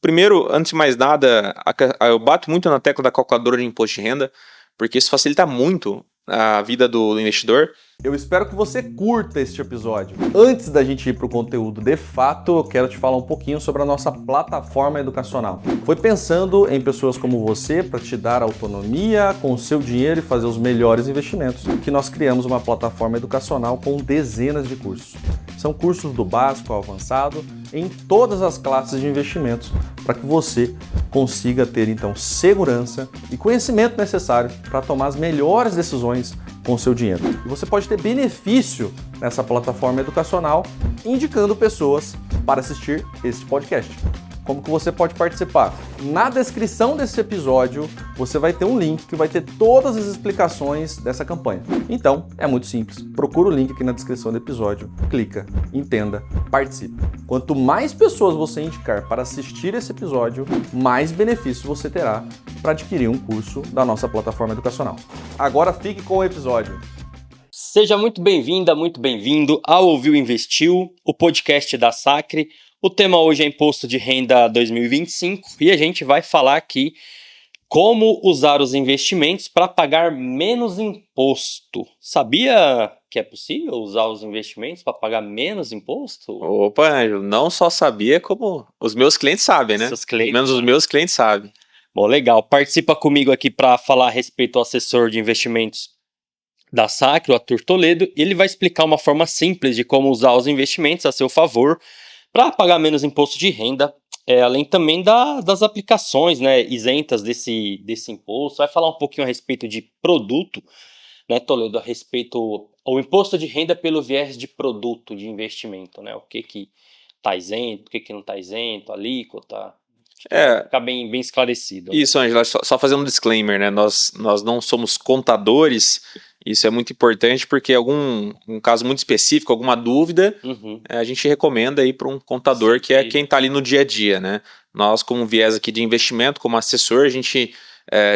Primeiro, antes de mais nada, eu bato muito na tecla da calculadora de imposto de renda, porque isso facilita muito a vida do investidor. Eu espero que você curta este episódio. Antes da gente ir para o conteúdo de fato, eu quero te falar um pouquinho sobre a nossa plataforma educacional. Foi pensando em pessoas como você para te dar autonomia com o seu dinheiro e fazer os melhores investimentos que nós criamos uma plataforma educacional com dezenas de cursos. São cursos do básico ao avançado em todas as classes de investimentos para que você consiga ter então segurança e conhecimento necessário para tomar as melhores decisões com o seu dinheiro. E você pode ter benefício nessa plataforma educacional indicando pessoas para assistir este podcast. Como que você pode participar? Na descrição desse episódio, você vai ter um link que vai ter todas as explicações dessa campanha. Então, é muito simples. Procura o link aqui na descrição do episódio, clica, entenda, participe. Quanto mais pessoas você indicar para assistir esse episódio, mais benefícios você terá para adquirir um curso da nossa plataforma educacional. Agora fique com o episódio. Seja muito bem-vinda, muito bem-vindo ao Ouviu Investiu, o podcast da Sacre. O tema hoje é Imposto de Renda 2025 e a gente vai falar aqui como usar os investimentos para pagar menos imposto. Sabia que é possível usar os investimentos para pagar menos imposto? Opa, Ângelo, não só sabia, como os meus clientes sabem, né? Menos os meus clientes sabem. Bom, legal. Participa comigo aqui para falar a respeito do assessor de investimentos da Sacre, o Arthur Toledo. Ele vai explicar uma forma simples de como usar os investimentos a seu favor para pagar menos imposto de renda, além também das aplicações, né, isentas desse imposto. Vai falar um pouquinho a respeito de produto, né, Toledo, a respeito ao imposto de renda pelo viés de produto de investimento, né, o que está isento, o que não está isento, alíquota. Ficar bem esclarecido. Isso, Ângela, só fazendo um disclaimer, né? Nós não somos contadores, isso é muito importante porque um caso muito específico, alguma dúvida, a gente recomenda ir para um contador. Sim, que é quem está ali no dia a dia, né? Nós, como viés aqui de investimento, como assessor,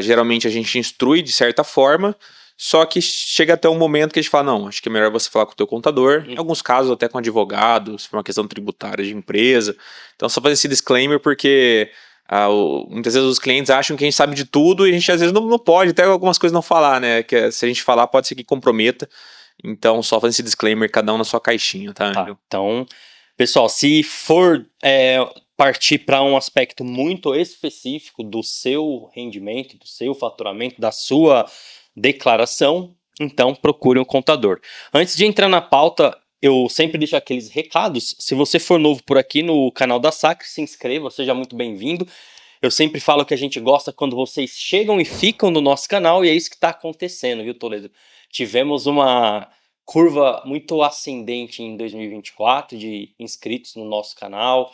geralmente a gente instrui de certa forma, só que chega até um momento que a gente fala, não, acho que é melhor você falar com o teu contador, em alguns casos até com advogado, se for uma questão tributária de empresa. Então só fazer esse disclaimer porque muitas vezes os clientes acham que a gente sabe de tudo e a gente às vezes não pode, até algumas coisas não falar, né? Que se a gente falar pode ser que comprometa. Então só fazer esse disclaimer, cada um na sua caixinha, tá? Então, pessoal, se for partir para um aspecto muito específico do seu rendimento, do seu faturamento, da sua declaração, então procure um contador. Antes de entrar na pauta, eu sempre deixo aqueles recados. Se você for novo por aqui no canal da Sacre, se inscreva, seja muito bem-vindo. Eu sempre falo que a gente gosta quando vocês chegam e ficam no nosso canal, e é isso que está acontecendo, viu, Toledo? Tivemos uma curva muito ascendente em 2024 de inscritos no nosso canal.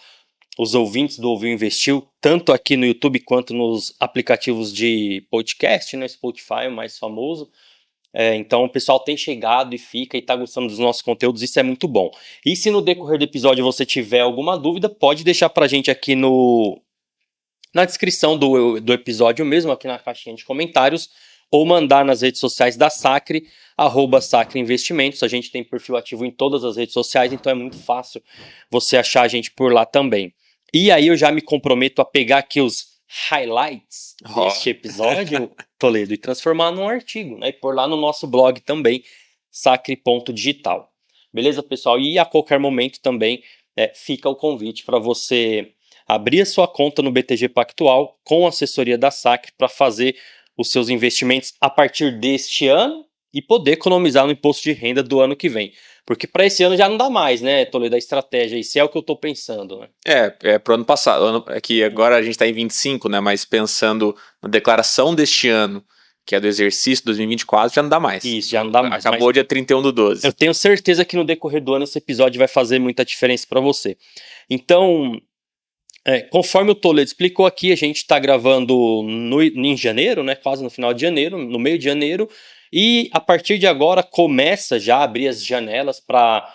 Os ouvintes do Ouviu Investiu, tanto aqui no YouTube quanto nos aplicativos de podcast, né? Spotify, o mais famoso. Então o pessoal tem chegado e fica e está gostando dos nossos conteúdos, isso é muito bom. E se no decorrer do episódio você tiver alguma dúvida, pode deixar pra gente aqui na descrição do episódio mesmo, aqui na caixinha de comentários, ou mandar nas redes sociais da Sacre, @Sacre Investimentos. A gente tem perfil ativo em todas as redes sociais, então é muito fácil você achar a gente por lá também. E aí eu já me comprometo a pegar aqui os highlights deste episódio, Toledo, e transformar num artigo, né? E pôr lá no nosso blog também, sacre.digital. Beleza, pessoal? E a qualquer momento também fica o convite para você abrir a sua conta no BTG Pactual com a assessoria da Sacre para fazer os seus investimentos a partir deste ano e poder economizar no imposto de renda do ano que vem. Porque para esse ano já não dá mais, né, Toledo, a estratégia, isso é o que eu estou pensando, né? Pro ano passado, que agora a gente está em 25, né, mas pensando na declaração deste ano, que é do exercício 2024, já não dá mais. Isso, já não dá mais. Acabou dia 31/12. Eu tenho certeza que no decorrer do ano esse episódio vai fazer muita diferença para você. Então, conforme o Toledo explicou aqui, a gente está gravando em janeiro, né, quase no final de janeiro, no meio de janeiro, e a partir de agora começa já a abrir as janelas para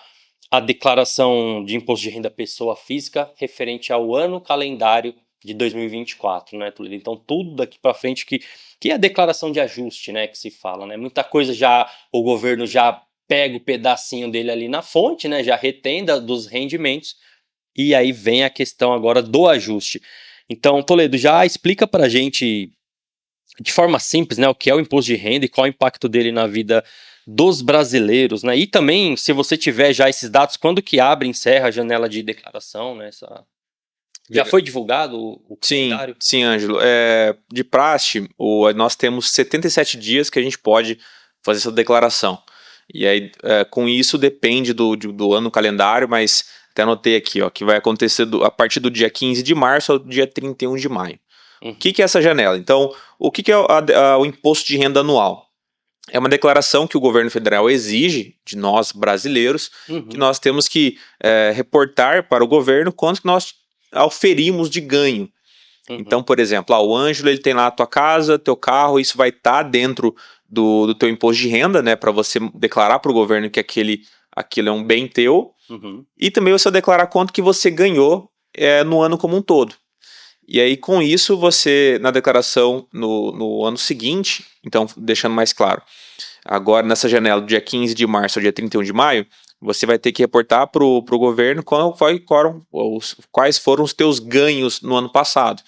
a declaração de imposto de renda pessoa física referente ao ano calendário de 2024, né, Toledo? Então tudo daqui para frente que é a declaração de ajuste, né, que se fala, né? Muita coisa já o governo já pega o pedacinho dele ali na fonte, né, já retém dos rendimentos, e aí vem a questão agora do ajuste. Então, Toledo, já explica para a gente, de forma simples, né, o que é o imposto de renda e qual é o impacto dele na vida dos brasileiros, né? E também, se você tiver já esses dados, quando que abre e encerra a janela de declaração, né? Já foi divulgado o calendário? Sim, Ângelo. De praxe, nós temos 77 dias que a gente pode fazer essa declaração. E aí, com isso, depende do ano calendário, mas até anotei aqui, ó, que vai acontecer a partir do dia 15 de março ao dia 31 de maio. O que é essa janela? Então, o que é o imposto de renda anual? É uma declaração que o governo federal exige de nós, brasileiros, que nós temos que reportar para o governo quanto que nós auferimos de ganho. Então, por exemplo, o Ângelo, ele tem lá a tua casa, teu carro, isso vai estar dentro do teu imposto de renda, né, para você declarar para o governo que aquilo é um bem teu, e também você declarar quanto que você ganhou no ano como um todo. E aí, com isso, você, na declaração no ano seguinte, então, deixando mais claro, agora nessa janela do dia 15 de março ao dia 31 de maio, você vai ter que reportar para o governo quais foram os teus ganhos no ano passado.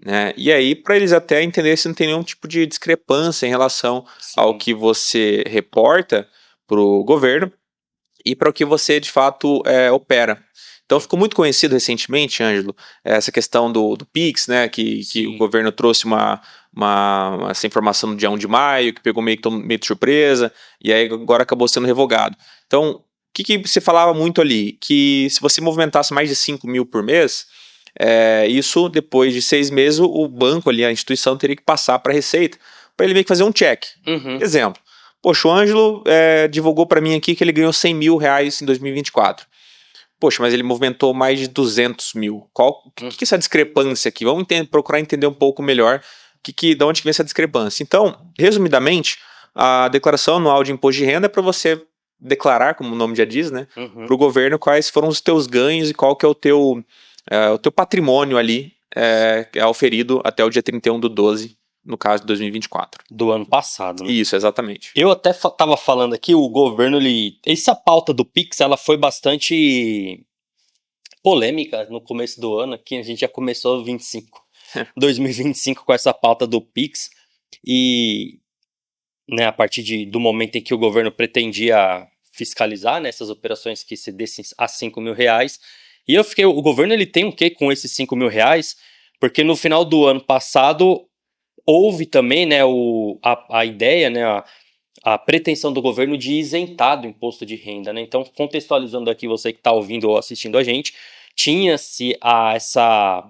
Né? E aí, para eles até entender se não tem nenhum tipo de discrepância em relação ao que você reporta para o governo e para o que você, de fato, opera. Então, ficou muito conhecido recentemente, Ângelo, essa questão do Pix, né, que o governo trouxe essa informação no dia 1 de maio, que pegou meio de surpresa, e aí agora acabou sendo revogado. Então, o que você falava muito ali? Que se você movimentasse mais de 5 mil por mês, isso, depois de 6 meses, o banco ali, a instituição, teria que passar para a Receita, para ele meio que fazer um check. Exemplo, poxa, o Ângelo divulgou para mim aqui que ele ganhou 100 mil reais em 2024. Poxa, mas ele movimentou mais de 200 mil. O que é essa discrepância aqui? Vamos procurar entender um pouco melhor de onde vem essa discrepância. Então, resumidamente, a declaração anual de imposto de renda é para você declarar, como o nome já diz, né, para o governo quais foram os teus ganhos e qual que é o teu patrimônio ali auferido até o dia 31/12, no caso de 2024. Do ano passado, né? Isso, exatamente. Eu até estava falando aqui, o governo, essa pauta do Pix, ela foi bastante polêmica no começo do ano, aqui a gente já começou 2025 com essa pauta do Pix, e né, a partir do momento em que o governo pretendia fiscalizar, né, essas operações que se dessem a 5 mil reais, e o governo ele tem um quê com esses 5 mil reais, porque no final do ano passado houve também, né, a ideia, né, a pretensão do governo de isentar do imposto de renda, né? Então, contextualizando aqui você que está ouvindo ou assistindo a gente, tinha-se essa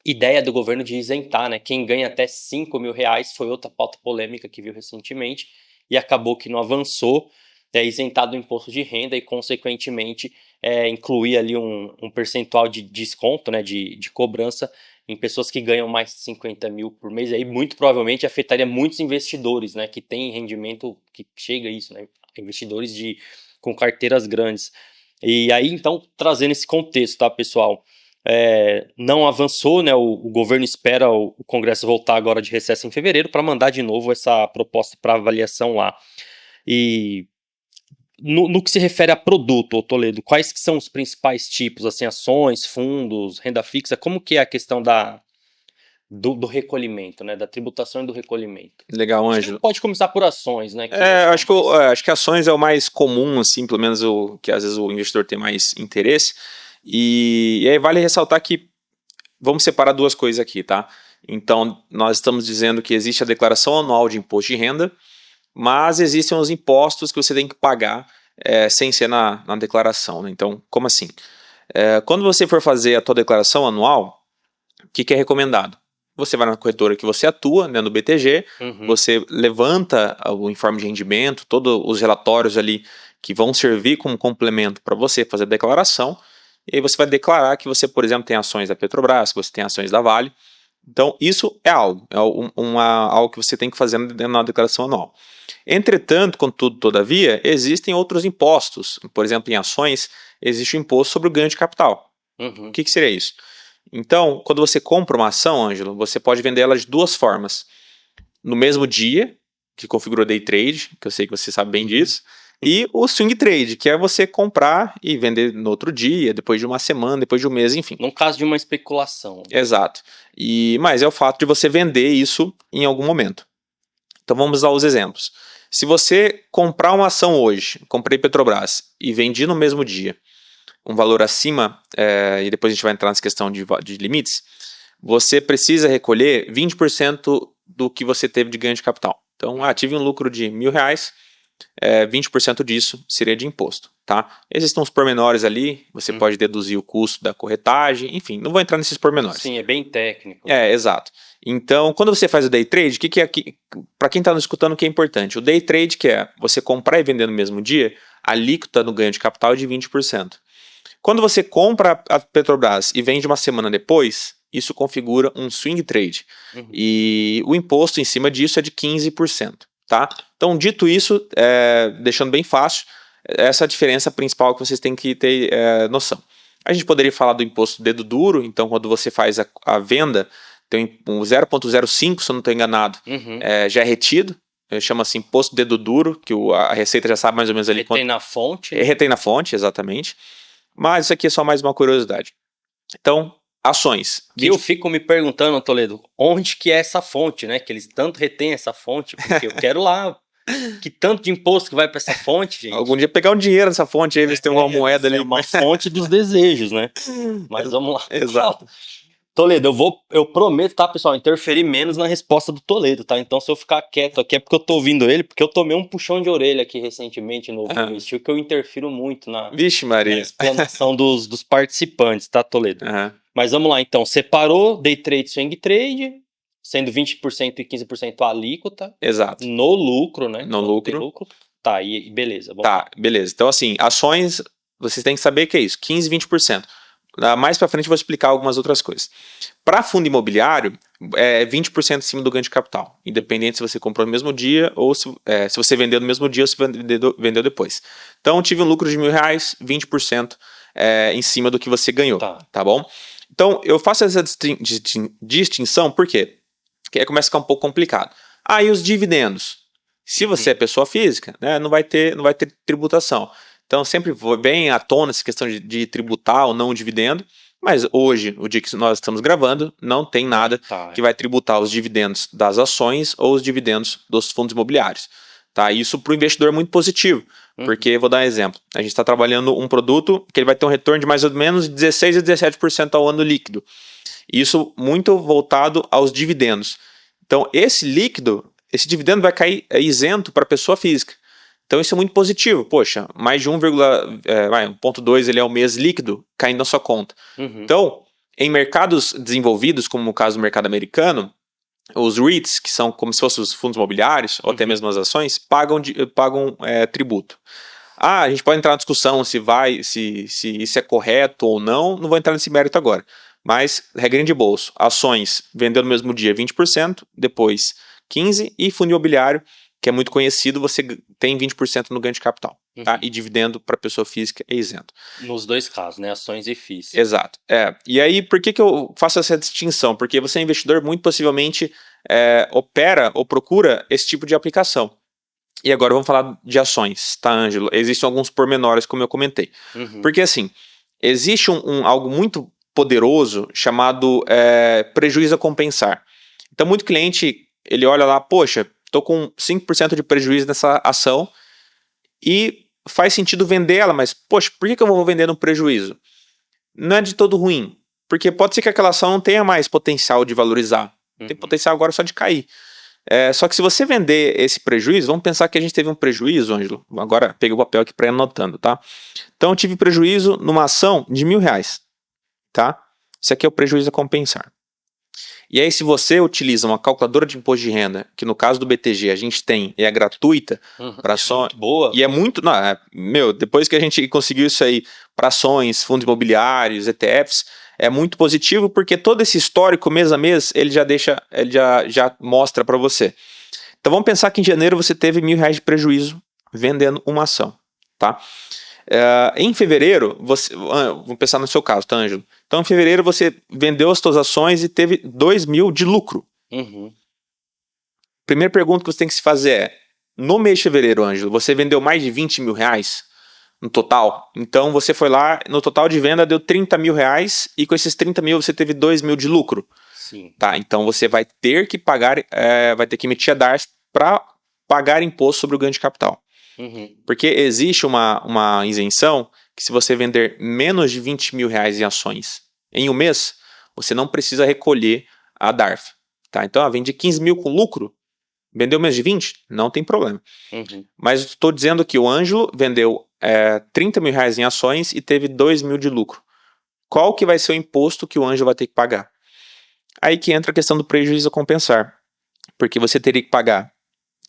ideia do governo de isentar, né? Quem ganha até 5 mil reais, foi outra pauta polêmica que viu recentemente, e acabou que não avançou, isentar do imposto de renda e, consequentemente, incluir ali um percentual de desconto, né, de cobrança em pessoas que ganham mais de 50 mil por mês. Aí muito provavelmente afetaria muitos investidores, né, que têm rendimento que chega a isso, né, investidores com carteiras grandes. E aí, então, trazendo esse contexto, tá, pessoal? Não avançou, né, o governo espera o Congresso voltar agora de recesso em fevereiro para mandar de novo essa proposta para avaliação lá. E no que se refere a produto, Toledo, quais que são os principais tipos, assim, ações, fundos, renda fixa, como que é a questão do recolhimento, né, da tributação e do recolhimento? Legal, Ângelo. Pode começar por ações, né? Acho que ações é o mais comum, assim, pelo menos o que às vezes o investidor tem mais interesse, e aí vale ressaltar que vamos separar duas coisas aqui, tá? Então, nós estamos dizendo que existe a declaração anual de imposto de renda, mas existem os impostos que você tem que pagar sem ser na declaração, né? Então, como assim? Quando você for fazer a tua declaração anual, o que é recomendado? Você vai na corretora que você atua, né, no BTG, você levanta o informe de rendimento, todos os relatórios ali que vão servir como complemento para você fazer a declaração, e aí você vai declarar que você, por exemplo, tem ações da Petrobras, que você tem ações da Vale. Então, isso é algo que você tem que fazer na declaração anual. Entretanto, contudo, todavia, existem outros impostos. Por exemplo, em ações, existe o imposto sobre o ganho de capital. O que seria isso? Então, quando você compra uma ação, Ângelo, você pode vender ela de duas formas. No mesmo dia, que configura day trade, que eu sei que você sabe bem disso, E o swing trade, que é você comprar e vender no outro dia, depois de uma semana, depois de um mês, enfim. No caso de uma especulação. Exato. Mas é o fato de você vender isso em algum momento. Então vamos usar os exemplos. Se você comprar uma ação hoje, comprei Petrobras e vendi no mesmo dia, um valor acima, e depois a gente vai entrar nessa questão de limites, você precisa recolher 20% do que você teve de ganho de capital. Então, tive um lucro de R$1.000, 20% disso seria de imposto, tá? Existem uns pormenores ali, você pode deduzir o custo da corretagem, enfim, não vou entrar nesses pormenores. Sim, é bem técnico. Exato. Então, quando você faz o day trade, para quem está nos escutando, o que é importante? O day trade, que é você comprar e vender no mesmo dia, a alíquota no ganho de capital é de 20%. Quando você compra a Petrobras e vende uma semana depois, isso configura um swing trade. E o imposto em cima disso é de 15%. Tá? Então, dito isso, deixando bem fácil, essa é a diferença principal que vocês têm que ter noção. A gente poderia falar do imposto dedo duro, então quando você faz a venda, tem um 0,05, se eu não estou enganado, já é retido, chama-se imposto dedo duro, que a Receita já sabe mais ou menos ali. Retém na fonte. Retém na fonte, exatamente. Mas isso aqui é só mais uma curiosidade. Então, ações. E eu fico me perguntando, Toledo, onde que é essa fonte, né? Que eles tanto retêm essa fonte, porque eu quero lá. Que tanto de imposto que vai para essa fonte, gente. Algum dia pegar um dinheiro nessa fonte aí, ver se tem uma moeda ali. É uma fonte dos desejos, né? Mas vamos lá. Exato. Toledo, eu prometo, tá, pessoal, interferir menos na resposta do Toledo, tá? Então, se eu ficar quieto aqui é porque eu tô ouvindo ele, porque eu tomei um puxão de orelha aqui recentemente no Investiu, que eu interfiro muito na explanação dos participantes, tá, Toledo? Mas vamos lá, então. Separou day trade, swing trade, sendo 20% e 15% a alíquota. Exato. No lucro, né? No lucro. Tá, e beleza. Tá, beleza. Então, assim, ações, vocês têm que saber que é isso, 15%, 20%. Mais pra frente eu vou explicar algumas outras coisas. Para fundo imobiliário, é 20% acima do ganho de capital, independente se você comprou no mesmo dia ou se você vendeu no mesmo dia ou se vendeu depois. Então, eu tive um lucro de R$1.000, 20% em cima do que você ganhou, tá bom? Então, eu faço essa distinção, por quê? Porque aí começa a ficar um pouco complicado. E os dividendos? Se você é pessoa física, né, não vai ter tributação. Então, sempre vem à tona essa questão de tributar ou não o dividendo, mas hoje, o dia que nós estamos gravando, não tem nada que vai tributar os dividendos das ações ou os dividendos dos fundos imobiliários. Tá? Isso para o investidor é muito positivo, porque, vou dar um exemplo, a gente está trabalhando um produto que ele vai ter um retorno de mais ou menos 16% a 17% ao ano líquido. Isso muito voltado aos dividendos. Então, esse dividendo vai cair isento para a pessoa física. Então isso é muito positivo. Poxa, mais de 1,2 ele é o mês líquido caindo na sua conta. Então, em mercados desenvolvidos, como no caso do mercado americano, os REITs, que são como se fossem os fundos imobiliários, ou até mesmo as ações, pagam tributo. A gente pode entrar na discussão se isso é correto ou não vou entrar nesse mérito agora. Mas, regrinha de bolso, ações vendeu no mesmo dia 20%, depois 15%, e fundo imobiliário, que é muito conhecido, você tem 20% no ganho de capital. Tá? E dividendo para pessoa física é isento. Nos dois casos, né? Ações e FIIs. Exato. E aí, por que eu faço essa distinção? Porque você é investidor, muito possivelmente opera ou procura esse tipo de aplicação. E agora vamos falar de ações, tá, Ângelo? Existem alguns pormenores, como eu comentei. Porque assim, existe algo muito poderoso chamado prejuízo a compensar. Então, muito cliente, ele olha lá, poxa, estou com 5% de prejuízo nessa ação e faz sentido vender ela, mas, poxa, por que eu vou vender no prejuízo? Não é de todo ruim, porque pode ser que aquela ação não tenha mais potencial de valorizar, tem potencial agora só de cair. Só que se você vender esse prejuízo, vamos pensar que a gente teve um prejuízo, Ângelo, agora peguei o papel aqui para ir anotando, tá? Então eu tive prejuízo numa ação de R$1.000, tá? Isso aqui é o prejuízo a compensar. E aí, se você utiliza uma calculadora de imposto de renda, que no caso do BTG a gente tem e é gratuita para ações. Boa. E é muito. Depois que a gente conseguiu isso aí para ações, fundos imobiliários, ETFs, é muito positivo porque todo esse histórico mês a mês ele já mostra para você. Então vamos pensar que em janeiro você teve R$1.000 de prejuízo vendendo uma ação, tá? Em fevereiro, vamos pensar no seu caso, tá, Ângelo? Então, em fevereiro, você vendeu as suas ações e teve R$2.000 de lucro. Primeira pergunta que você tem que se fazer no mês de fevereiro, Ângelo, você vendeu mais de 20 mil reais no total. Então você foi lá, no total de venda deu 30 mil reais e com esses 30 mil você teve 2 mil de lucro. Sim. Tá, então você vai ter que pagar, vai ter que emitir a DARF para pagar imposto sobre o ganho de capital. Uhum. Porque existe uma isenção que se você vender menos de 20 mil reais em ações em um mês, você não precisa recolher a DARF. Tá? Então, vende 15 mil com lucro, vendeu menos de 20? Não tem problema. Uhum. Mas estou dizendo que o Ângelo vendeu 30 mil reais em ações e teve 2 mil de lucro. Qual que vai ser o imposto que o Ângelo vai ter que pagar? Aí que entra a questão do prejuízo a compensar. Porque você teria que pagar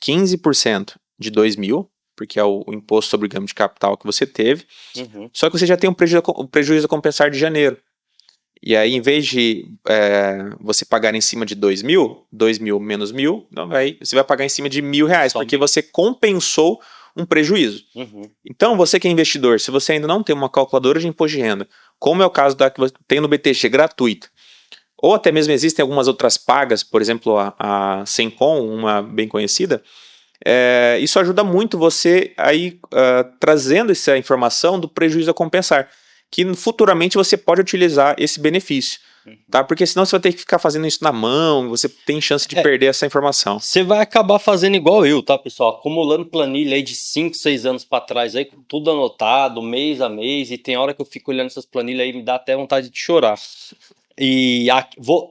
15% de 2 mil, porque é o imposto sobre o ganho de capital que você teve. Uhum. Só que você já tem um prejuízo a compensar de janeiro. E aí, em vez de você pagar em cima de 2 mil menos 1.000, você vai pagar em cima de R$1.000, porque você compensou um prejuízo. Uhum. Então, você que é investidor, se você ainda não tem uma calculadora de imposto de renda, como é o caso da que você tem no BTG gratuita, ou até mesmo existem algumas outras pagas, por exemplo, a Sencom, uma bem conhecida, isso ajuda muito você aí trazendo essa informação do prejuízo a compensar, que futuramente você pode utilizar esse benefício, tá? Porque senão você vai ter que ficar fazendo isso na mão, você tem chance de perder essa informação. Você vai acabar fazendo igual eu, tá, pessoal? Acumulando planilha aí de 5, 6 anos para trás, aí com tudo anotado, mês a mês, e tem hora que eu fico olhando essas planilhas aí e me dá até vontade de chorar. E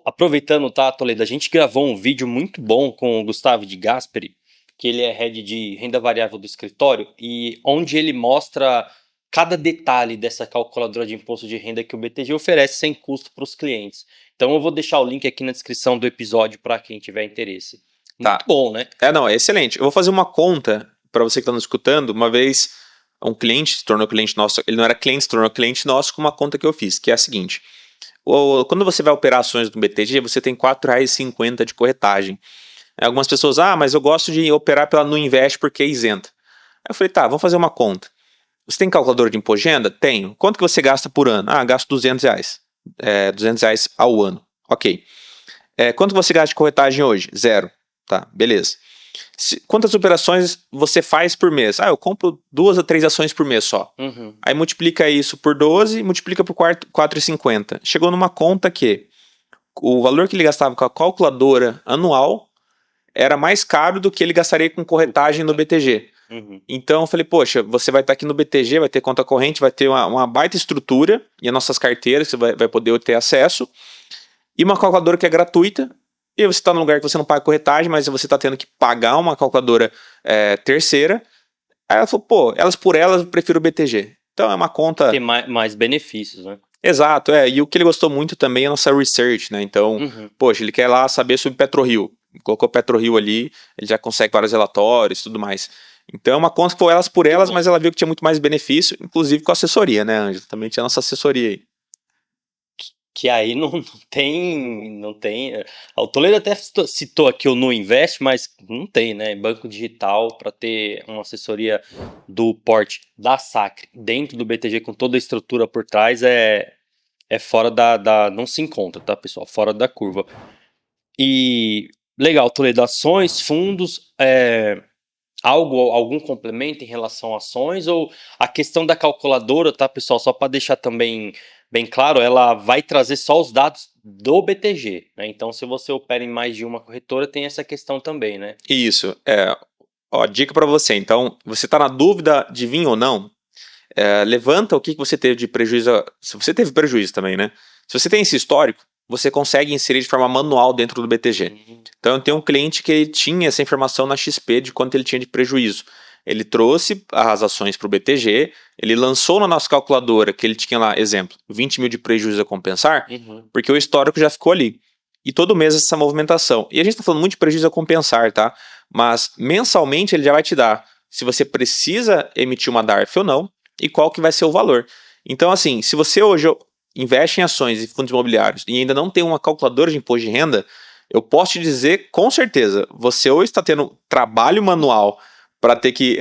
aproveitando, tá, Toledo, a gente gravou um vídeo muito bom com o Gustavo de Gasperi, que ele é head de renda variável do escritório, e onde ele mostra cada detalhe dessa calculadora de imposto de renda que o BTG oferece sem custo para os clientes. Então eu vou deixar o link aqui na descrição do episódio para quem tiver interesse. Muito bom, né? Não, é excelente. Eu vou fazer uma conta para você que está nos escutando. Uma vez um cliente se tornou cliente nosso, ele não era cliente, se tornou cliente nosso com uma conta que eu fiz, que é a seguinte. Quando você vai operar ações do BTG, você tem R$4,50 de corretagem. Algumas pessoas, mas eu gosto de operar pela Nuinvest porque é isenta. Aí eu falei, tá, vamos fazer uma conta. Você tem calculadora de imposto de renda? Tenho. Quanto que você gasta por ano? Gasto R$200. R$200 ao ano. Ok. Quanto você gasta de corretagem hoje? 0. Tá, beleza. Quantas operações você faz por mês? Eu compro 2 a 3 ações por mês só. Uhum. Aí multiplica isso por 12, multiplica por R$4,50. Chegou numa conta que o valor que ele gastava com a calculadora anual era mais caro do que ele gastaria com corretagem no BTG. Uhum. Então eu falei, poxa, você vai estar aqui no BTG, vai ter conta corrente, vai ter uma baita estrutura e as nossas carteiras, você vai poder ter acesso, e uma calculadora que é gratuita, e você está num lugar que você não paga corretagem, mas você está tendo que pagar uma calculadora terceira. Aí ela falou, elas por elas eu prefiro o BTG. Então é uma conta... Tem mais benefícios, né? Exato, e o que ele gostou muito também é a nossa research, né? Então, poxa, ele quer lá saber sobre PetroRio. Colocou PetroRio ali, ele já consegue vários relatórios e tudo mais. Então é uma conta que foi elas por elas, mas ela viu que tinha muito mais benefício, inclusive com a assessoria, né, Ângelo? Também tinha a nossa assessoria aí. Que aí não tem. O Toledo até citou aqui o Nuinvest, mas não tem, né? Banco digital para ter uma assessoria do porte da Sacre dentro do BTG com toda a estrutura por trás é fora não se encontra, tá, pessoal? Fora da curva. E legal, Toledo, ações, fundos, algum complemento em relação a ações, ou a questão da calculadora, tá, pessoal? Só para deixar também bem claro, ela vai trazer só os dados do BTG, né? Então, se você opera em mais de uma corretora, tem essa questão também, né? Isso. Dica para você. Então, você está na dúvida de vir ou não, levanta o que você teve de prejuízo. Se você teve prejuízo também, né? Se você tem esse histórico, você consegue inserir de forma manual dentro do BTG. Então, eu tenho um cliente que ele tinha essa informação na XP de quanto ele tinha de prejuízo. Ele trouxe as ações para o BTG, ele lançou na nossa calculadora que ele tinha lá, exemplo, 20 mil de prejuízo a compensar, porque o histórico já ficou ali. E todo mês essa movimentação. E a gente está falando muito de prejuízo a compensar, tá? Mas mensalmente ele já vai te dar se você precisa emitir uma DARF ou não e qual que vai ser o valor. Então, assim, se você hoje investe em ações e fundos imobiliários e ainda não tem uma calculadora de imposto de renda, eu posso te dizer com certeza, você ou está tendo trabalho manual para ter que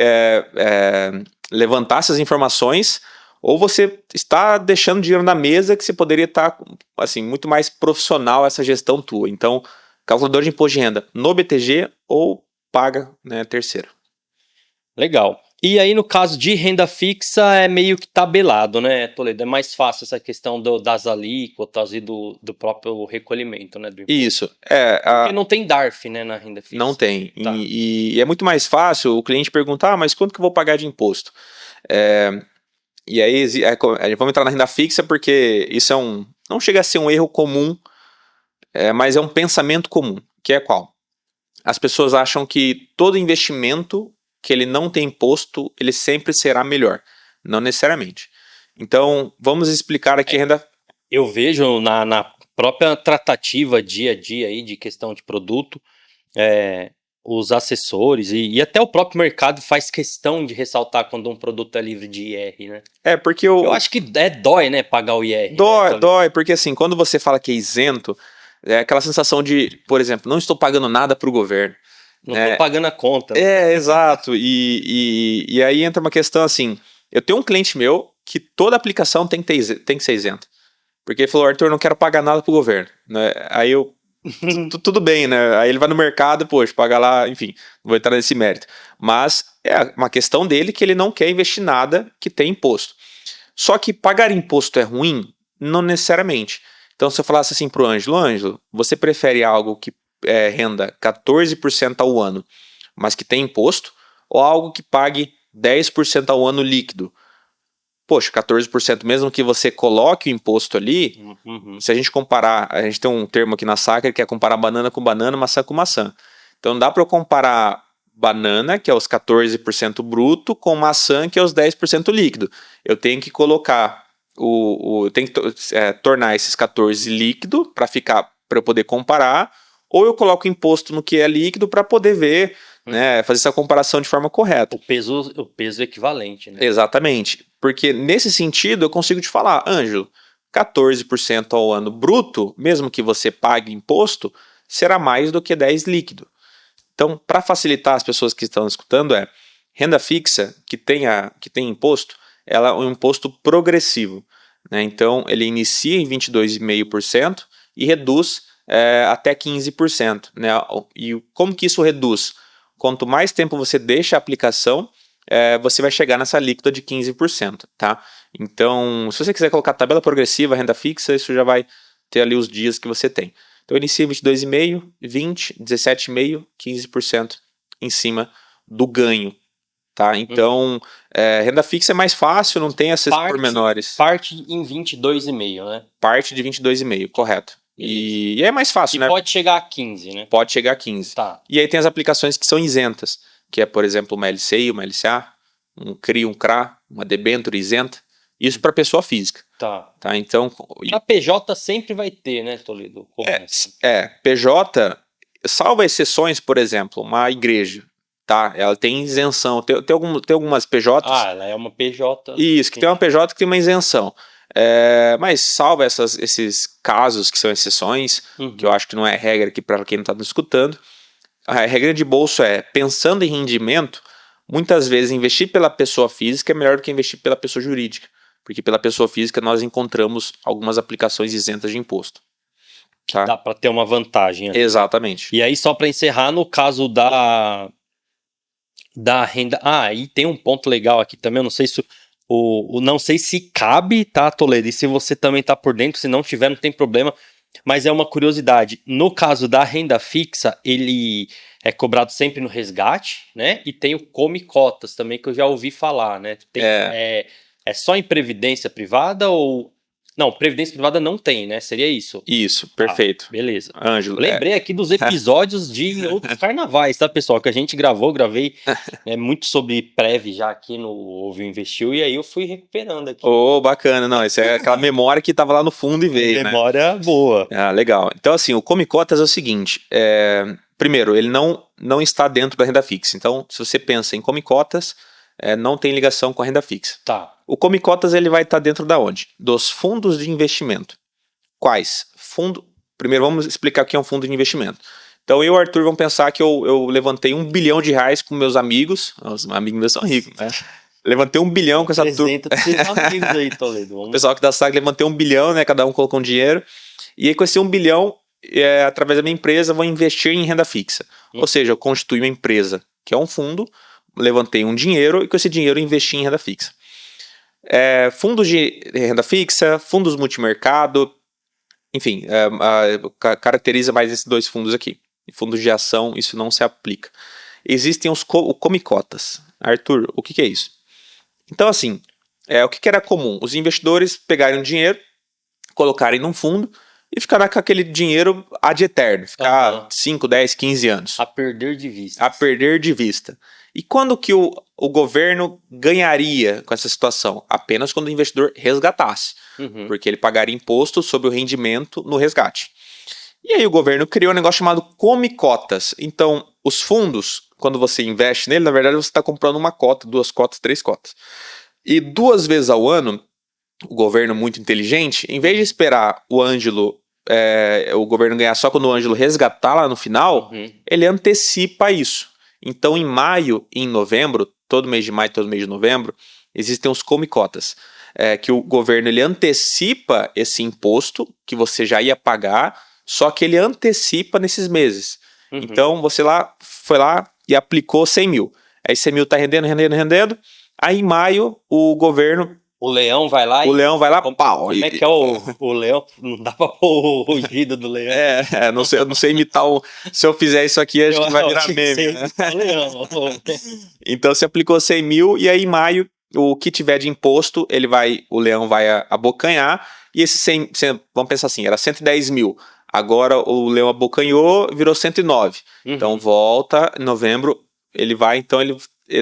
levantar essas informações, ou você está deixando dinheiro na mesa que você poderia estar assim, muito mais profissional essa gestão tua. Então, calculador de imposto de renda no BTG ou paga, né, terceiro. Legal. E aí, no caso de renda fixa, é meio que tabelado, né, Toledo? É mais fácil essa questão das alíquotas e do próprio recolhimento, né? Do imposto. Isso. Porque não tem DARF, né, na renda fixa. Não tem. Tá. E é muito mais fácil o cliente perguntar, mas quanto que eu vou pagar de imposto? E aí, vamos entrar na renda fixa, porque isso não chega a ser um erro comum, mas é um pensamento comum, que é qual? As pessoas acham que todo investimento que ele não tem imposto, ele sempre será melhor. Não necessariamente. Então, vamos explicar aqui a renda... Eu vejo na própria tratativa dia a dia aí de questão de produto, os assessores e até o próprio mercado faz questão de ressaltar quando um produto é livre de IR, né? Porque eu acho que dói, né, pagar o IR. Dói, porque assim, quando você fala que é isento, é aquela sensação de, por exemplo, não estou pagando nada para o governo. Não estou pagando a conta. Né? Exato. E aí entra uma questão assim, eu tenho um cliente meu que toda aplicação tem que ser isenta. Porque ele falou, Arthur, eu não quero pagar nada para o governo. Né? Aí eu... tudo bem, né? Aí ele vai no mercado, poxa, paga lá, enfim, não vou entrar nesse mérito. Mas é uma questão dele que ele não quer investir nada que tem imposto. Só que pagar imposto é ruim? Não necessariamente. Então, se eu falasse assim pro Ângelo, você prefere algo que renda 14% ao ano, mas que tem imposto, ou algo que pague 10% ao ano líquido? Poxa, 14% mesmo que você coloque o imposto ali, se a gente comparar, a gente tem um termo aqui na Sacra que é comparar banana com banana, maçã com maçã. Então dá para eu comparar banana, que é os 14% bruto, com maçã, que é os 10% líquido. Eu tenho que colocar, eu tenho que tornar esses 14 líquido para eu poder comparar, ou eu coloco imposto no que é líquido para poder ver, né, fazer essa comparação de forma correta. O peso equivalente, né? Exatamente. Porque nesse sentido eu consigo te falar, Ângelo, 14% ao ano bruto, mesmo que você pague imposto, será mais do que 10 líquido. Então, para facilitar as pessoas que estão escutando, renda fixa que tem imposto, ela é um imposto progressivo. Né? Então, ele inicia em 22,5% e reduz até 15%. Né? E como que isso reduz? Quanto mais tempo você deixa a aplicação, você vai chegar nessa líquida de 15%, tá? Então, se você quiser colocar tabela progressiva, renda fixa, isso já vai ter ali os dias que você tem. Então, inicia 22,5%, 20%, 17,5%, 15% em cima do ganho, tá? Então, renda fixa é mais fácil, não tem esses pormenores. Parte em 22,5%, né? Parte de 22,5%, correto. E é mais fácil, né? Pode chegar a 15%, né? Pode chegar a 15%. Tá. E aí tem as aplicações que são isentas, que é, por exemplo, uma LCI, uma LCA, um CRI, um CRA, uma debênture isenta. Isso para pessoa física. Tá. Então, a PJ sempre vai ter, né, Toledo? PJ, salvo exceções, por exemplo, uma igreja, tá? Ela tem isenção. Tem algumas PJs... ela é uma PJ. Isso, que tem uma PJ que tem uma isenção. Mas salvo esses casos que são exceções, que eu acho que não é regra aqui para quem não está nos escutando, a regra de bolso pensando em rendimento, muitas vezes investir pela pessoa física é melhor do que investir pela pessoa jurídica, porque pela pessoa física nós encontramos algumas aplicações isentas de imposto. Tá? Dá para ter uma vantagem. Ali. Exatamente. E aí, só para encerrar, no caso da renda... e tem um ponto legal aqui também, eu não sei se... não sei se cabe, tá, Toledo? E se você também tá por dentro, se não tiver, não tem problema. Mas é uma curiosidade. No caso da renda fixa, ele é cobrado sempre no resgate, né? E tem o come cotas também, que eu já ouvi falar, né? É só em previdência privada ou... Não, previdência privada não tem, né? Seria isso? Isso, perfeito. Beleza. Ângelo. Lembrei aqui dos episódios de outros carnavais, tá, pessoal? Que a gente gravei muito sobre Prev já aqui no Ouviu Investiu, e aí eu fui recuperando aqui. Bacana. Não, isso é aquela memória que tava lá no fundo e veio, memória boa. Legal. Então, assim, o come cotas é o seguinte, primeiro, ele não está dentro da renda fixa. Então, se você pensa em come cotas, não tem ligação com a renda fixa. Tá. O come cotas ele vai estar dentro da onde? Dos fundos de investimento. Quais? Primeiro vamos explicar o que é um fundo de investimento. Então eu e o Arthur vamos pensar que eu levantei R$1 bilhão com meus amigos. Os amigos meus são ricos, né? Levantei R$1 bilhão com essa turma. Amigos aí, Toledo. O pessoal que dá saco, levantei R$1 bilhão, né? Cada um colocou um dinheiro. E aí com esse R$1 bilhão, através da minha empresa, vou investir em renda fixa. Ou seja, eu constitui uma empresa, que é um fundo, levantei um dinheiro e com esse dinheiro eu investi em renda fixa. Fundos de renda fixa, fundos multimercado, enfim, caracteriza mais esses dois fundos aqui. Fundos de ação, isso não se aplica. Existem os comicotas. Arthur, o que é isso? Então, assim, o que era comum? Os investidores pegarem o dinheiro, colocarem num fundo e ficar com aquele dinheiro ad eterno. Ficar 5, 10, 15 anos. A perder de vista. A perder de vista. E quando que o governo ganharia com essa situação? Apenas quando o investidor resgatasse. Porque ele pagaria imposto sobre o rendimento no resgate. E aí o governo criou um negócio chamado comicotas. Então, os fundos, quando você investe nele, na verdade você está comprando uma cota, 2 cotas, 3 cotas. E 2 vezes ao ano, o governo muito inteligente, em vez de esperar o governo ganhar só quando o Ângelo resgatar lá no final, ele antecipa isso. Então, em maio e em novembro, todo mês de maio e todo mês de novembro, existem os comicotas, que o governo ele antecipa esse imposto que você já ia pagar, só que ele antecipa nesses meses. Então, você foi lá e aplicou 100 mil. Aí 100 mil está rendendo. Aí em maio, o governo... O leão vai lá pau. Como é que é o leão? Não dá pra pôr o rugido do leão. Eu não sei imitar se eu fizer isso aqui, acho que vai virar meme. Né? Leão. Então você aplicou 100 mil e aí em maio, o que tiver de imposto, o leão vai abocanhar. E esse 100, vamos pensar assim, era 110 mil. Agora o leão abocanhou, virou 109. Então volta, em novembro, ele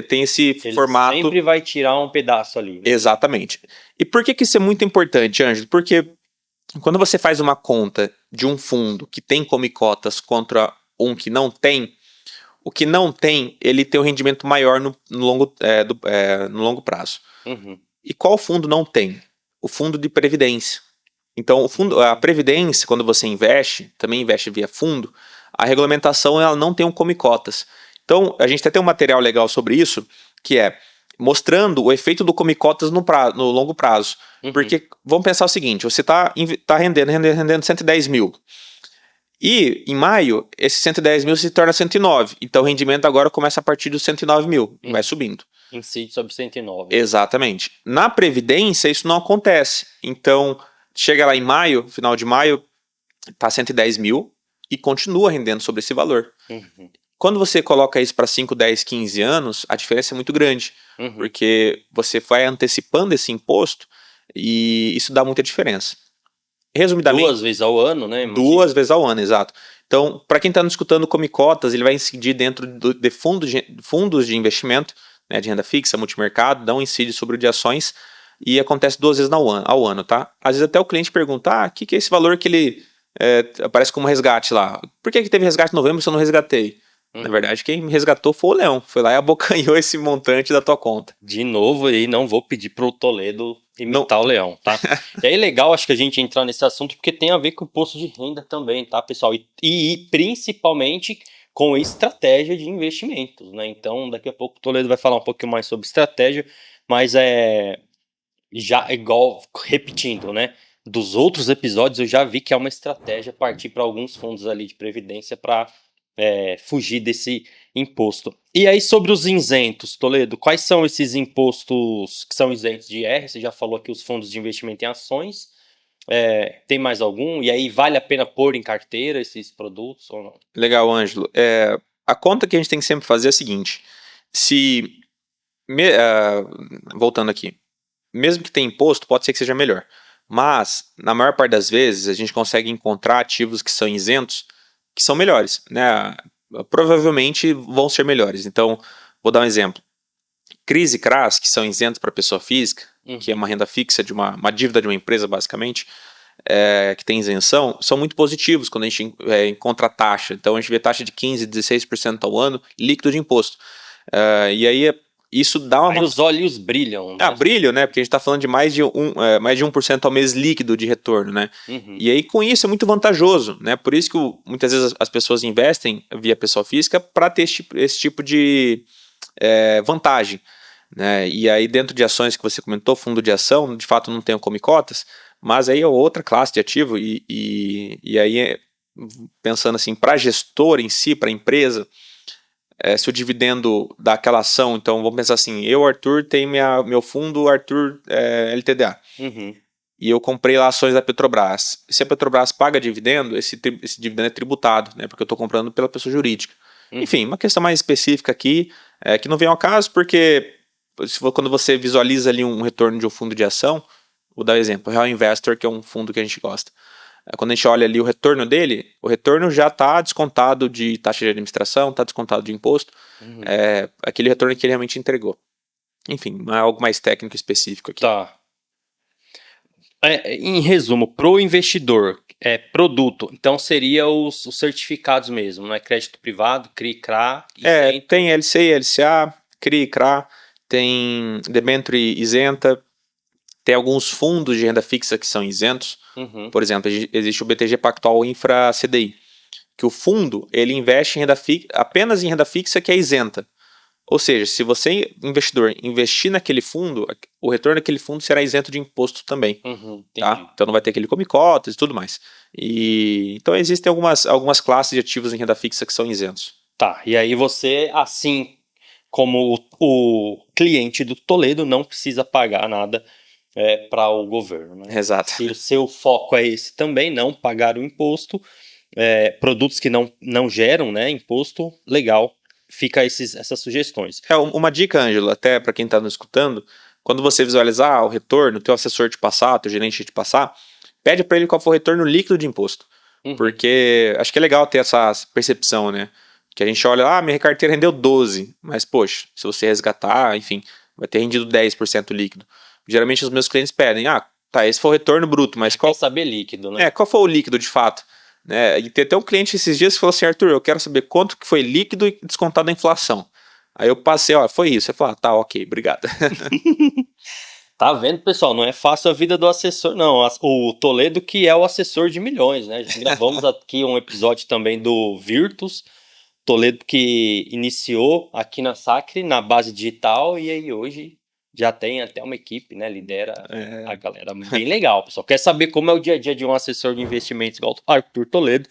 tem esse formato... Ele sempre vai tirar um pedaço ali. Né? Exatamente. E por que isso é muito importante, Ângelo? Porque quando você faz uma conta de um fundo que tem comicotas contra um que não tem, o que não tem, ele tem um rendimento maior no longo prazo. E qual fundo não tem? O fundo de previdência. Então, a previdência, quando você investe, também investe via fundo, a regulamentação ela não tem um comicotas. Então, a gente até tem um material legal sobre isso, que é mostrando o efeito do comicotas no longo prazo. Porque, vamos pensar o seguinte, você está rendendo 110 mil. E, em maio, esse 110 mil se torna 109. Então, o rendimento agora começa a partir dos 109 mil, vai subindo. Incide sobre 109. Exatamente. Na Previdência, isso não acontece. Então, chega lá em maio, final de maio, está 110 mil e continua rendendo sobre esse valor. Quando você coloca isso para 5, 10, 15 anos, a diferença é muito grande, porque você vai antecipando esse imposto e isso dá muita diferença. Resumidamente... 2 vezes ao ano, né? 2 vezes ao ano, exato. Então, para quem está nos escutando comicotas, ele vai incidir dentro de fundos de investimento, né, de renda fixa, multimercado, dá um incide sobre o de ações e acontece 2 vezes ao ano, tá? Às vezes até o cliente pergunta, o que é esse valor que ele aparece como resgate lá? Por que teve resgate em novembro se eu não resgatei? Na verdade, quem resgatou foi o leão. Foi lá e abocanhou esse montante da tua conta. De novo, aí não vou pedir pro Toledo imitar o leão, tá? E aí é legal, acho que a gente entrar nesse assunto, porque tem a ver com o imposto de renda também, tá, pessoal? E principalmente com estratégia de investimentos, né? Então, daqui a pouco o Toledo vai falar um pouquinho mais sobre estratégia, mas já igual, repetindo, né? Dos outros episódios eu já vi que é uma estratégia partir para alguns fundos ali de previdência para fugir desse imposto. E aí sobre os isentos, Toledo, quais são esses impostos que são isentos de IR? Você já falou aqui os fundos de investimento em ações. Tem mais algum? E aí vale a pena pôr em carteira esses produtos ou não? Legal, Ângelo. A conta que a gente tem que sempre fazer é a seguinte: voltando aqui, mesmo que tenha imposto, pode ser que seja melhor. Mas, na maior parte das vezes, a gente consegue encontrar ativos que são isentos que são melhores, né? Provavelmente vão ser melhores. Então, vou dar um exemplo. CRIs e CRAs, que são isentos para pessoa física, que é uma renda fixa de uma dívida de uma empresa, basicamente, que tem isenção, são muito positivos quando a gente encontra taxa. Então, a gente vê taxa de 15%, 16% ao ano, líquido de imposto. E aí, isso dá uma... Aí os olhos brilham. Né? Brilho, né? Porque a gente está falando de mais de 1% ao mês líquido de retorno, né? E aí, com isso, é muito vantajoso, né? Por isso que muitas vezes as pessoas investem via pessoa física para ter esse tipo de vantagem, né? E aí, dentro de ações que você comentou, fundo de ação, de fato não tem o comicotas, mas aí é outra classe de ativo e aí, pensando assim, para gestor em si, para a empresa, se o dividendo daquela ação, então vamos pensar assim, eu, Arthur, tenho meu fundo Arthur LTDA. E eu comprei lá ações da Petrobras. Se a Petrobras paga dividendo, esse dividendo é tributado, né? Porque eu estou comprando pela pessoa jurídica. Enfim, uma questão mais específica aqui, que não vem ao caso, porque quando você visualiza ali um retorno de um fundo de ação, vou dar um exemplo, o Real Investor, que é um fundo que a gente gosta. Quando a gente olha ali o retorno dele, o retorno já está descontado de taxa de administração, está descontado de imposto, aquele retorno que ele realmente entregou. Enfim, não é algo mais técnico específico aqui. Tá. Em resumo, para o investidor, produto, então seria os certificados mesmo, não é crédito privado, CRI, CRA... Tem LCI, LCA, CRI, CRA, tem debênture isenta, tem alguns fundos de renda fixa que são isentos. Por exemplo, existe o BTG Pactual Infra CDI, que o fundo ele investe apenas em renda fixa que é isenta. Ou seja, se você, investidor, investir naquele fundo, o retorno daquele fundo será isento de imposto também. Tá? Então não vai ter aquele come cotas e tudo mais. Então existem algumas classes de ativos em renda fixa que são isentos. Tá, e aí você, assim como o cliente do Toledo, não precisa pagar nada para o governo. Né? Exato. Se o seu foco é esse também, não pagar o imposto, produtos que não geram, né, imposto, legal. Fica essas sugestões. Uma dica, Ângelo, até para quem está nos escutando, quando você visualizar o retorno, o teu assessor te passar, o teu gerente te passar, pede para ele qual for o retorno líquido de imposto. Porque acho que é legal ter essa percepção, né? Que a gente olha, minha carteira rendeu 12, mas poxa, se você resgatar, enfim, vai ter rendido 10% líquido. Geralmente os meus clientes pedem, esse foi o retorno bruto, mas quer saber líquido, né? Qual foi o líquido de fato? E tem até um cliente esses dias que falou assim, Arthur, eu quero saber quanto que foi líquido e descontado da inflação. Aí eu passei, foi isso. Você falou, tá, ok, obrigado. Tá vendo, pessoal? Não é fácil a vida do assessor, não. O Toledo que é o assessor de milhões, né? Já gravamos aqui um episódio também do Virtus, Toledo que iniciou aqui na Sacre, na base digital, e aí hoje já tem até uma equipe, né? Lidera a galera. Bem legal, pessoal. Quer saber como é o dia a dia de um assessor de investimentos igual o Arthur Toledo?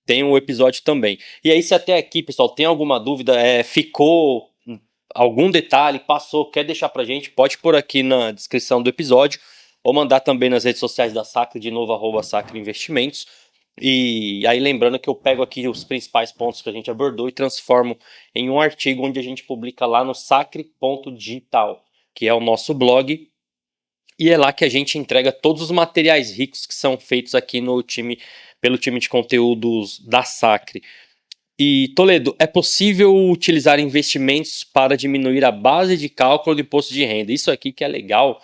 Tem um episódio também. E aí, se até aqui, pessoal, tem alguma dúvida, ficou algum detalhe, passou, quer deixar pra gente, pode pôr aqui na descrição do episódio, ou mandar também nas redes sociais da Sacre, de novo, @Sacre Investimentos. E aí, lembrando que eu pego aqui os principais pontos que a gente abordou e transformo em um artigo onde a gente publica lá no sacre.digital, que é o nosso blog, e é lá que a gente entrega todos os materiais ricos que são feitos aqui pelo time de conteúdos da Sacre. E, Toledo, é possível utilizar investimentos para diminuir a base de cálculo do imposto de renda? Isso aqui que é legal.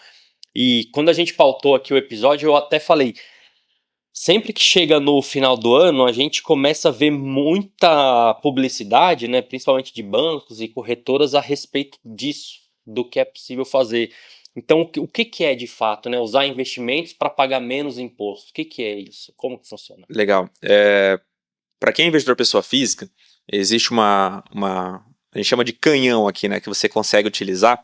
E quando a gente pautou aqui o episódio, eu até falei, sempre que chega no final do ano, a gente começa a ver muita publicidade, né, principalmente de bancos e corretoras a respeito disso, do que é possível fazer. Então, o que é de fato, né? Usar investimentos para pagar menos imposto? O que é isso? Como que funciona? Legal. Para quem é investidor pessoa física, existe a gente chama de canhão aqui, né? Que você consegue utilizar,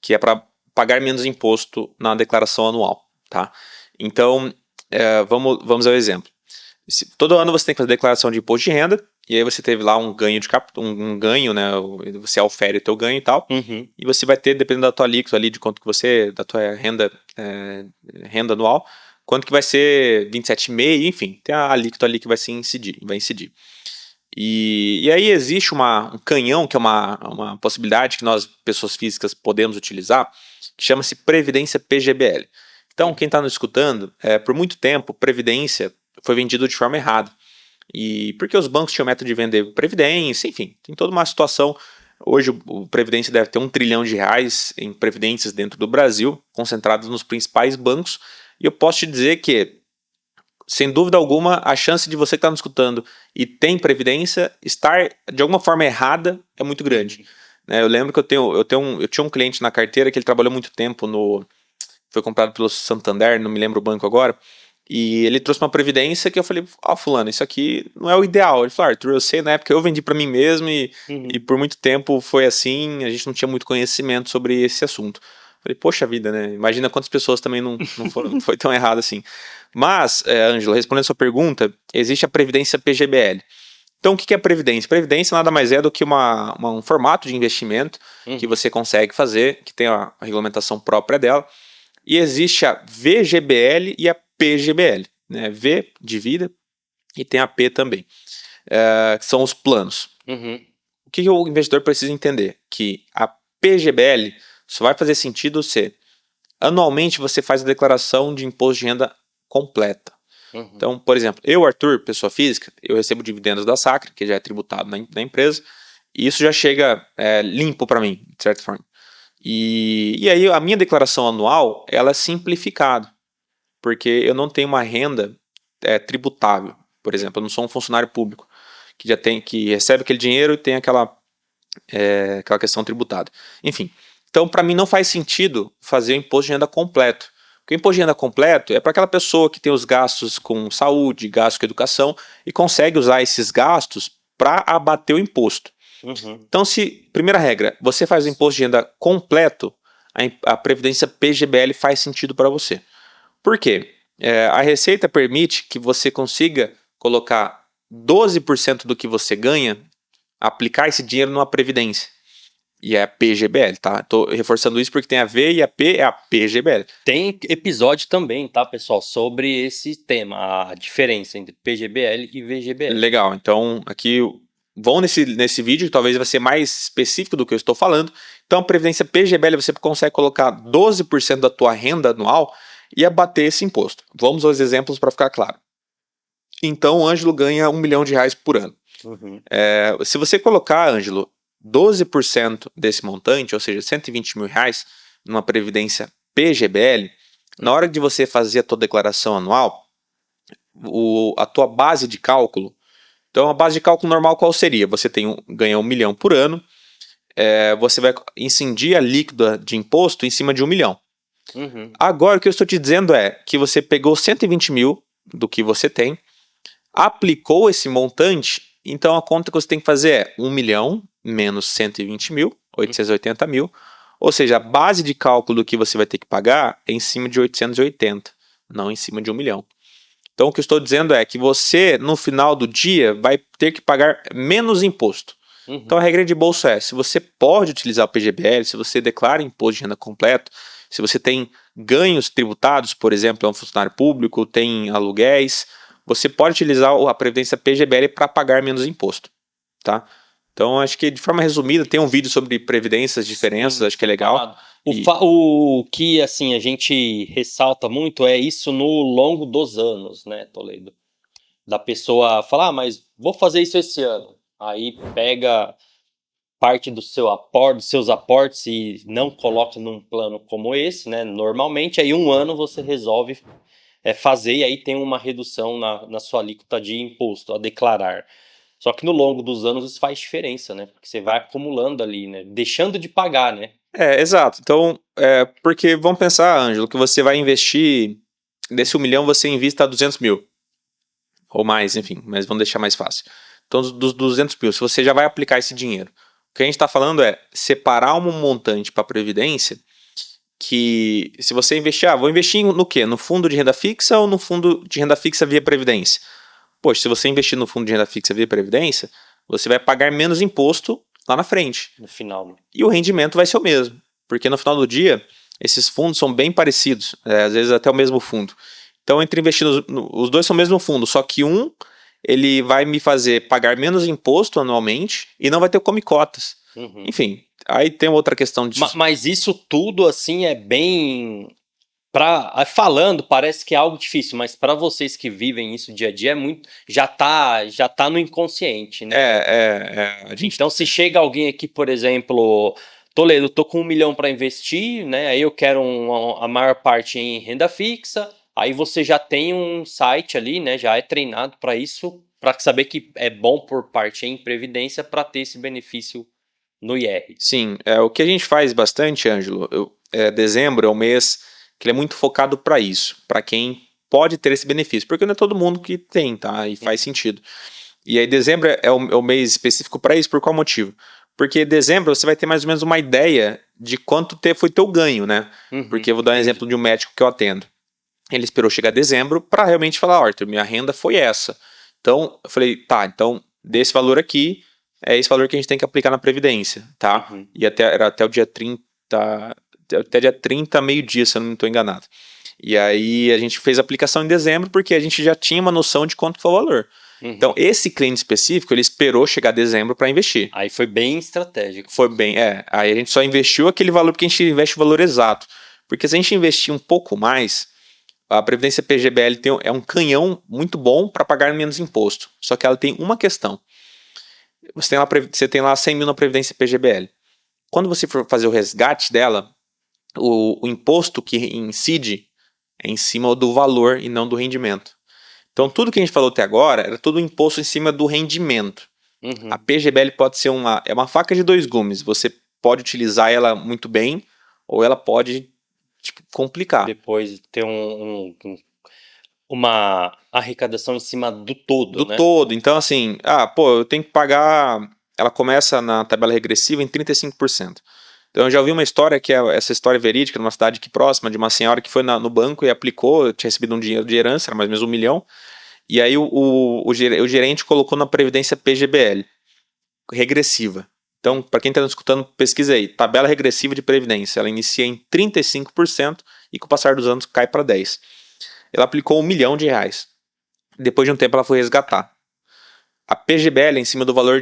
que é para pagar menos imposto na declaração anual, tá? Então, vamos ao exemplo. Todo ano você tem que fazer declaração de imposto de renda, e aí você teve lá um ganho um ganho, né? Você ofere o teu ganho e tal, e você vai ter, dependendo da tua alíquota ali, de quanto que da tua renda anual, quanto que vai ser 27,5, enfim, tem a alíquota ali que vai incidir. E aí existe um canhão, que é uma possibilidade que nós, pessoas físicas, podemos utilizar, que chama-se Previdência PGBL. Então, quem está nos escutando, por muito tempo, Previdência foi vendido de forma errada. E porque os bancos tinham método de vender Previdência, enfim, tem toda uma situação. Hoje o Previdência deve ter R$1 trilhão em previdências dentro do Brasil, concentradas nos principais bancos, e eu posso te dizer que, sem dúvida alguma, a chance de você que está nos escutando e tem Previdência estar de alguma forma errada é muito grande. Eu lembro que eu tinha um cliente na carteira que ele trabalhou muito tempo foi comprado pelo Santander, não me lembro o banco agora, e ele trouxe uma previdência que eu falei, fulano, isso aqui não é o ideal. Ele falou, Arthur, eu sei, na época eu vendi para mim mesmo e por muito tempo foi assim, a gente não tinha muito conhecimento sobre esse assunto. Falei, poxa vida, né? Imagina quantas pessoas também não foi tão errado assim. Mas, Ângelo, respondendo a sua pergunta, existe a Previdência PGBL. Então, o que é Previdência? Previdência nada mais é do que um formato de investimento que você consegue fazer, que tem a regulamentação própria dela. E existe a VGBL e a PGBL. Né? V de vida e tem a P também, que são os planos. O que o investidor precisa entender? Que a PGBL só vai fazer sentido se anualmente você faz a declaração de imposto de renda completa. Então, por exemplo, eu, Arthur, pessoa física, eu recebo dividendos da Sacra, que já é tributado na empresa, e isso já chega limpo para mim, de certa forma. E aí a minha declaração anual, ela é simplificada, porque eu não tenho uma renda tributável. Por exemplo, eu não sou um funcionário público que recebe aquele dinheiro e tem aquela questão tributada. Enfim, então para mim não faz sentido fazer o imposto de renda completo. Porque o imposto de renda completo é para aquela pessoa que tem os gastos com saúde, gastos com educação e consegue usar esses gastos para abater o imposto. Então, primeira regra, você faz o imposto de renda completo, a Previdência PGBL faz sentido para você. Por quê? A Receita permite que você consiga colocar 12% do que você ganha, aplicar esse dinheiro numa Previdência. E é a PGBL, tá? Tô reforçando isso porque tem a V e a P é a PGBL. Tem episódio também, tá, pessoal, sobre esse tema, a diferença entre PGBL e VGBL. Legal, então aqui vão nesse vídeo, que talvez vai ser mais específico do que eu estou falando. Então a Previdência PGBL você consegue colocar 12% da tua renda anual e abater esse imposto. Vamos aos exemplos para ficar claro. Então o Ângelo ganha R$1 milhão por ano. Se você colocar, Ângelo, 12% desse montante, ou seja, R$120 mil, numa Previdência PGBL, na hora de você fazer a tua declaração anual, a tua base de cálculo, então a base de cálculo normal qual seria? Você ganha R$1 milhão por ano, você vai incidir a líquida de imposto em cima de R$1 milhão. Agora o que eu estou te dizendo é que você pegou R$120 mil do que você tem, aplicou esse montante, então a conta que você tem que fazer é 1 milhão menos 120 mil, 880 mil, ou seja, a base de cálculo do que você vai ter que pagar é em cima de 880, não em cima de 1 milhão. Então o que eu estou dizendo é que você, no final do dia, vai ter que pagar menos imposto. Então a regra de bolso é, se você pode utilizar o PGBL, se você declara imposto de renda completo, se você tem ganhos tributados, por exemplo, é um funcionário público, tem aluguéis, você pode utilizar a Previdência PGBL para pagar menos imposto, tá? Então, acho que de forma resumida, tem um vídeo sobre previdências, diferenças, acho que é legal. O que, assim, a gente ressalta muito é isso no longo dos anos, né, Toledo? Da pessoa falar, mas vou fazer isso esse ano. Aí pega parte dos seus aportes e não coloca num plano como esse, né, normalmente, aí um ano você resolve fazer e aí tem uma redução na sua alíquota de imposto a declarar. Só que no longo dos anos isso faz diferença, né? Porque você vai acumulando ali, né? Deixando de pagar, né? Exato. Então, porque vamos pensar, Ângelo, que você vai investir, desse 1 milhão você invista 200 mil. Ou mais, enfim, mas vamos deixar mais fácil. Então, dos 200 mil, se você já vai aplicar esse dinheiro, o que a gente está falando é separar um montante para a Previdência que, se você investir, vou investir no quê? No fundo de renda fixa ou no fundo de renda fixa via Previdência? Poxa, se você investir no fundo de renda fixa via Previdência, você vai pagar menos imposto lá na frente. No final. E o rendimento vai ser o mesmo. Porque no final do dia, esses fundos são bem parecidos. Às vezes até o mesmo fundo. Então, entre investir os dois são o mesmo fundo. Só que ele vai me fazer pagar menos imposto anualmente e não vai ter come-cotas. Enfim, aí tem outra questão de... Mas isso tudo, assim, é bem... Falando, parece que é algo difícil, mas para vocês que vivem isso dia a dia, já tá no inconsciente, né? Então, se chega alguém aqui, por exemplo, Toledo, tô com 1 milhão para investir, né? Aí eu quero a maior parte em renda fixa, aí você já tem um site ali, né? Já é treinado para isso, para saber que é bom por parte em previdência para ter esse benefício no IR. Sim, o que a gente faz bastante, Ângelo, dezembro é um mês que ele é muito focado para isso, para quem pode ter esse benefício, porque não é todo mundo que tem, tá? E faz sentido. E aí dezembro é o mês específico para isso, por qual motivo? Porque dezembro você vai ter mais ou menos uma ideia de quanto foi teu ganho, né? Porque eu vou dar um exemplo de um médico que eu atendo. Ele esperou chegar dezembro para realmente falar, Arthur, minha renda foi essa. Então, eu falei, tá, então desse valor aqui, é esse valor que a gente tem que aplicar na Previdência, tá? E era até o dia 30, até dia 30, meio-dia, se eu não estou enganado. E aí a gente fez a aplicação em dezembro, porque a gente já tinha uma noção de quanto foi o valor. Então, esse cliente específico, ele esperou chegar dezembro para investir. Aí foi bem estratégico. Foi bem, aí a gente só investiu aquele valor, porque a gente investe o valor exato. Porque se a gente investir um pouco mais, a Previdência PGBL é um canhão muito bom para pagar menos imposto. Só que ela tem uma questão. Você tem lá 100 mil na Previdência PGBL. Quando você for fazer o resgate dela, o imposto que incide é em cima do valor e não do rendimento. Então, tudo que a gente falou até agora era tudo imposto em cima do rendimento. A PGBL pode ser uma faca de dois gumes. Você pode utilizar ela muito bem ou ela pode complicar. Depois ter uma arrecadação em cima do todo, do todo. Então, assim, eu tenho que pagar... Ela começa na tabela regressiva em 35%. Então, eu já ouvi uma história, que é essa história verídica, numa cidade aqui próxima, de uma senhora que foi no banco e aplicou, tinha recebido um dinheiro de herança, era mais ou menos 1 milhão, e aí o gerente colocou na Previdência PGBL, regressiva. Então, para quem está escutando, pesquisa aí, tabela regressiva de Previdência, ela inicia em 35% e com o passar dos anos cai para 10%. Ela aplicou R$1 milhão. Depois de um tempo ela foi resgatar. A PGBL em cima do valor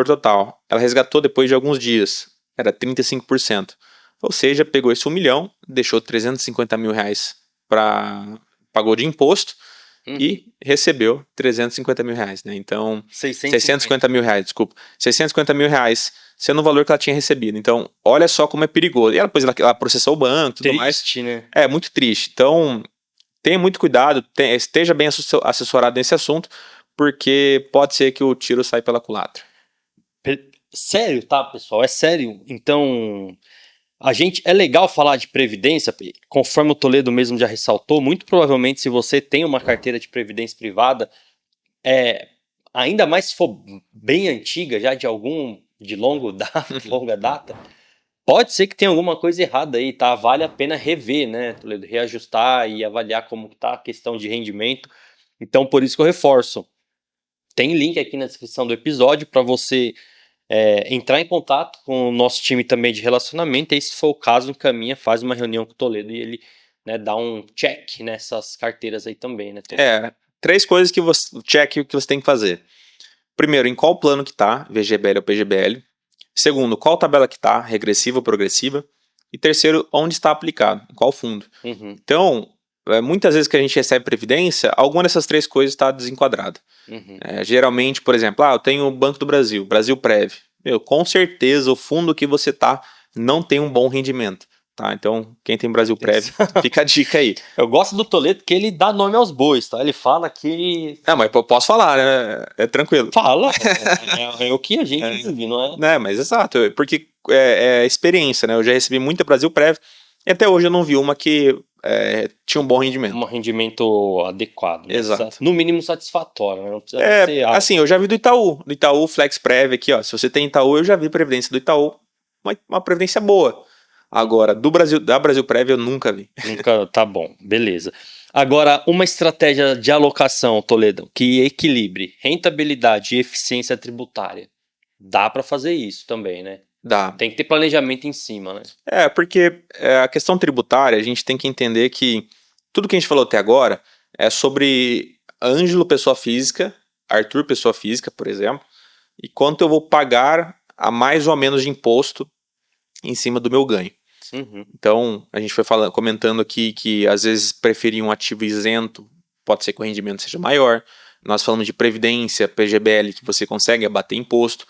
total, ela resgatou depois de alguns dias, era 35%. Ou seja, pegou esse 1 milhão, deixou R$350 mil pagou de imposto e recebeu R$350 mil, né? Então, 650 mil reais, desculpa. 650 mil reais, sendo o valor que ela tinha recebido. Então, olha só como é perigoso. E depois ela processou o banco e tudo mais. Triste, né? É, muito triste. Então, tenha muito cuidado, esteja bem assessorado nesse assunto, porque pode ser que o tiro saia pela culatra. Sério, tá, pessoal? É sério. Então, é legal falar de previdência, conforme o Toledo mesmo já ressaltou, muito provavelmente se você tem uma carteira de previdência privada, ainda mais se for bem antiga, já de longa data, pode ser que tenha alguma coisa errada aí, tá? Vale a pena rever, né, Toledo? Reajustar e avaliar como tá a questão de rendimento. Então, por isso que eu reforço. Tem link aqui na descrição do episódio para você entrar em contato com o nosso time também de relacionamento. E aí, se for o caso, encaminha, faz uma reunião com o Toledo e ele, né, dá um check nessas carteiras aí também, né, Toledo? 3 coisas que você tem que fazer. Primeiro, em qual plano que tá, VGBL ou PGBL. Segundo, qual tabela que tá, regressiva ou progressiva. E terceiro, onde está aplicado, em qual fundo. Então, muitas vezes que a gente recebe previdência, alguma dessas 3 coisas está desenquadrada. Geralmente, por exemplo, eu tenho o Banco do Brasil, Brasil Prev. Com certeza o fundo que você tá não tem um bom rendimento. Tá? Então, quem tem Brasil Prev, fica a dica aí. Eu gosto do Toledo que ele dá nome aos bois, tá? Ele fala que... mas eu posso falar, né? É tranquilo. Fala, é o que a gente vive, não é? Mas exato, porque é experiência, né? Eu já recebi muita Brasil Prev e até hoje eu não vi uma que tinha um bom rendimento. Um rendimento adequado. Né? Exato. No mínimo satisfatório, né? Não precisa ser alto. Assim, eu já vi do Itaú Flex Prev aqui, ó. Se você tem Itaú, eu já vi previdência do Itaú, uma previdência boa. Agora, da Brasil Prev eu nunca vi. Tá bom, beleza. Agora, uma estratégia de alocação, Toledo, que equilibre rentabilidade e eficiência tributária. Dá para fazer isso também, né? Dá. Tem que ter planejamento em cima, né? Porque a questão tributária, a gente tem que entender que tudo que a gente falou até agora é sobre Ângelo, pessoa física, Arthur, pessoa física, por exemplo, e quanto eu vou pagar a mais ou menos de imposto em cima do meu ganho. Então, a gente foi comentando aqui que às vezes preferir um ativo isento, pode ser que o rendimento seja maior. Nós falamos de previdência, PGBL, que você consegue abater imposto.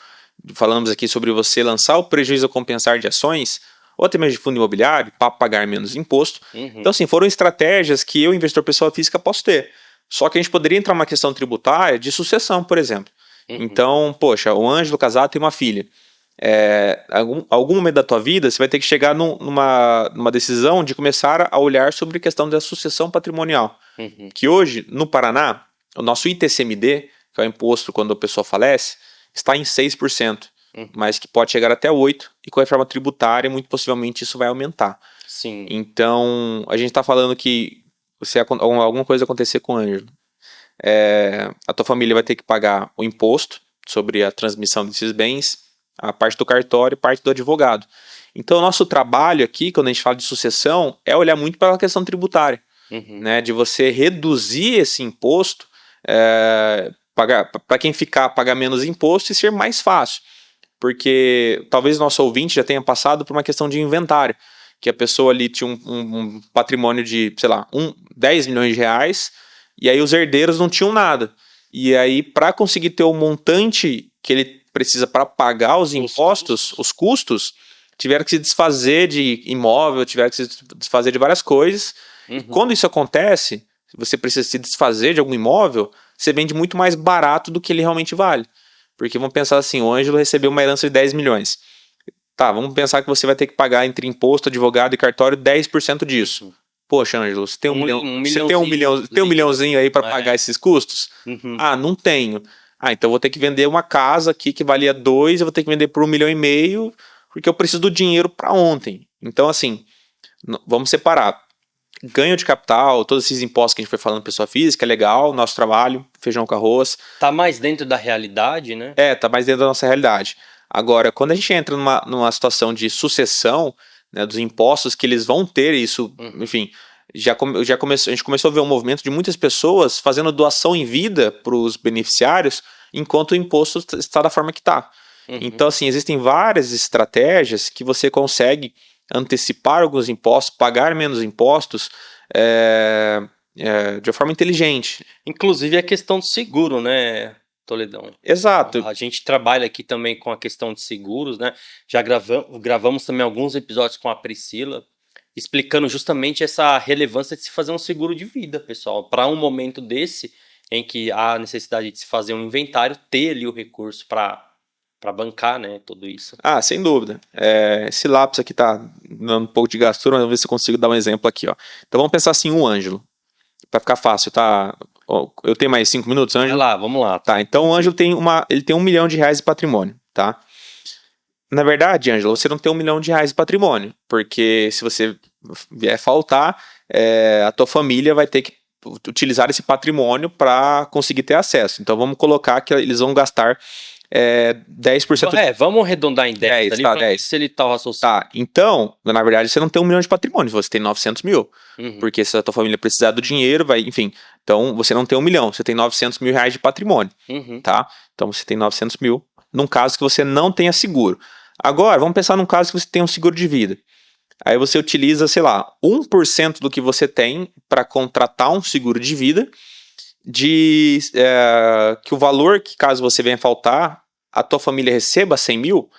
Falamos aqui sobre você lançar o prejuízo a compensar de ações, ou até mesmo de fundo imobiliário, para pagar menos imposto. Então, assim, foram estratégias que eu, investidor pessoa física, posso ter. Só que a gente poderia entrar numa questão tributária de sucessão, por exemplo. Então, poxa, o Ângelo casado tem uma filha. Algum momento da tua vida, você vai ter que chegar numa decisão de começar a olhar sobre a questão da sucessão patrimonial. Que hoje, no Paraná, o nosso ITCMD, que é o imposto quando a pessoa falece, está em 6%, mas que pode chegar até 8%, e com a reforma tributária, muito possivelmente isso vai aumentar. Sim. Então, a gente está falando que se alguma coisa acontecer com o Ângelo, a tua família vai ter que pagar o imposto, sobre a transmissão desses bens, a parte do cartório e parte do advogado. Então, o nosso trabalho aqui, quando a gente fala de sucessão, é olhar muito para a questão tributária, né, de você reduzir esse imposto, para quem pagar menos imposto e ser mais fácil. Porque talvez o nosso ouvinte já tenha passado por uma questão de inventário, que a pessoa ali tinha um patrimônio de, sei lá, 10 milhões de reais, e aí os herdeiros não tinham nada. E aí, para conseguir ter o montante que ele precisa para pagar os impostos, os custos, tiveram que se desfazer de imóvel, tiveram que se desfazer de várias coisas. E quando isso acontece, você precisa se desfazer de algum imóvel, você vende muito mais barato do que ele realmente vale. Porque vamos pensar assim, o Ângelo recebeu uma herança de 10 milhões. Tá, vamos pensar que você vai ter que pagar entre imposto, advogado e cartório 10% disso. Poxa, Ângelo, você tem um milhãozinho aí para pagar esses custos? Ah, não tenho. Ah, então eu vou ter que vender uma casa aqui que valia 2, eu vou ter que vender por 1,5 milhão, porque eu preciso do dinheiro para ontem. Então, assim, vamos separar. Ganho de capital, todos esses impostos que a gente foi falando, pessoa física, é legal, nosso trabalho, feijão com arroz. Tá mais dentro da realidade, né? Tá mais dentro da nossa realidade. Agora, quando a gente entra numa situação de sucessão, né, dos impostos que eles vão ter, isso, enfim, a gente começou a ver um movimento de muitas pessoas fazendo doação em vida para os beneficiários, enquanto o imposto está da forma que está. Então, assim, existem várias estratégias que você consegue antecipar alguns impostos, pagar menos impostos de uma forma inteligente. Inclusive a questão do seguro, né, Toledão? Exato. A gente trabalha aqui também com a questão de seguros, né? Já gravamos também alguns episódios com a Priscila, explicando justamente essa relevância de se fazer um seguro de vida, pessoal. Para um momento desse, em que há necessidade de se fazer um inventário, ter ali o recurso para bancar, né, tudo isso. Ah, sem dúvida. Esse lápis aqui tá dando um pouco de gastura, mas vamos ver se eu consigo dar um exemplo aqui, ó. Então vamos pensar assim, o Ângelo. Para ficar fácil, tá? Eu tenho mais 5 minutos, Ângelo? Vai lá, vamos lá. Tá, então o Ângelo tem ele tem R$1 milhão de patrimônio, tá? Na verdade, Ângelo, você não tem R$1 milhão de patrimônio, porque se você vier faltar, a tua família vai ter que utilizar esse patrimônio para conseguir ter acesso. Então vamos colocar que eles vão gastar 10%. Vamos arredondar em 10 ali, tá, pra 10. facilitar o raciocínio. Tá, então, na verdade, você não tem R$1 milhão de patrimônio, você tem 900 mil. Porque se a tua família precisar do dinheiro, enfim. Então, você não tem R$1 milhão, você tem R$900 mil de patrimônio, tá? Então, você tem 900 mil, num caso que você não tenha seguro. Agora, vamos pensar num caso que você tem um seguro de vida. Aí você utiliza, sei lá, 1% do que você tem para contratar um seguro de vida, que o valor que, caso você venha faltar, a tua família receba 100 mil,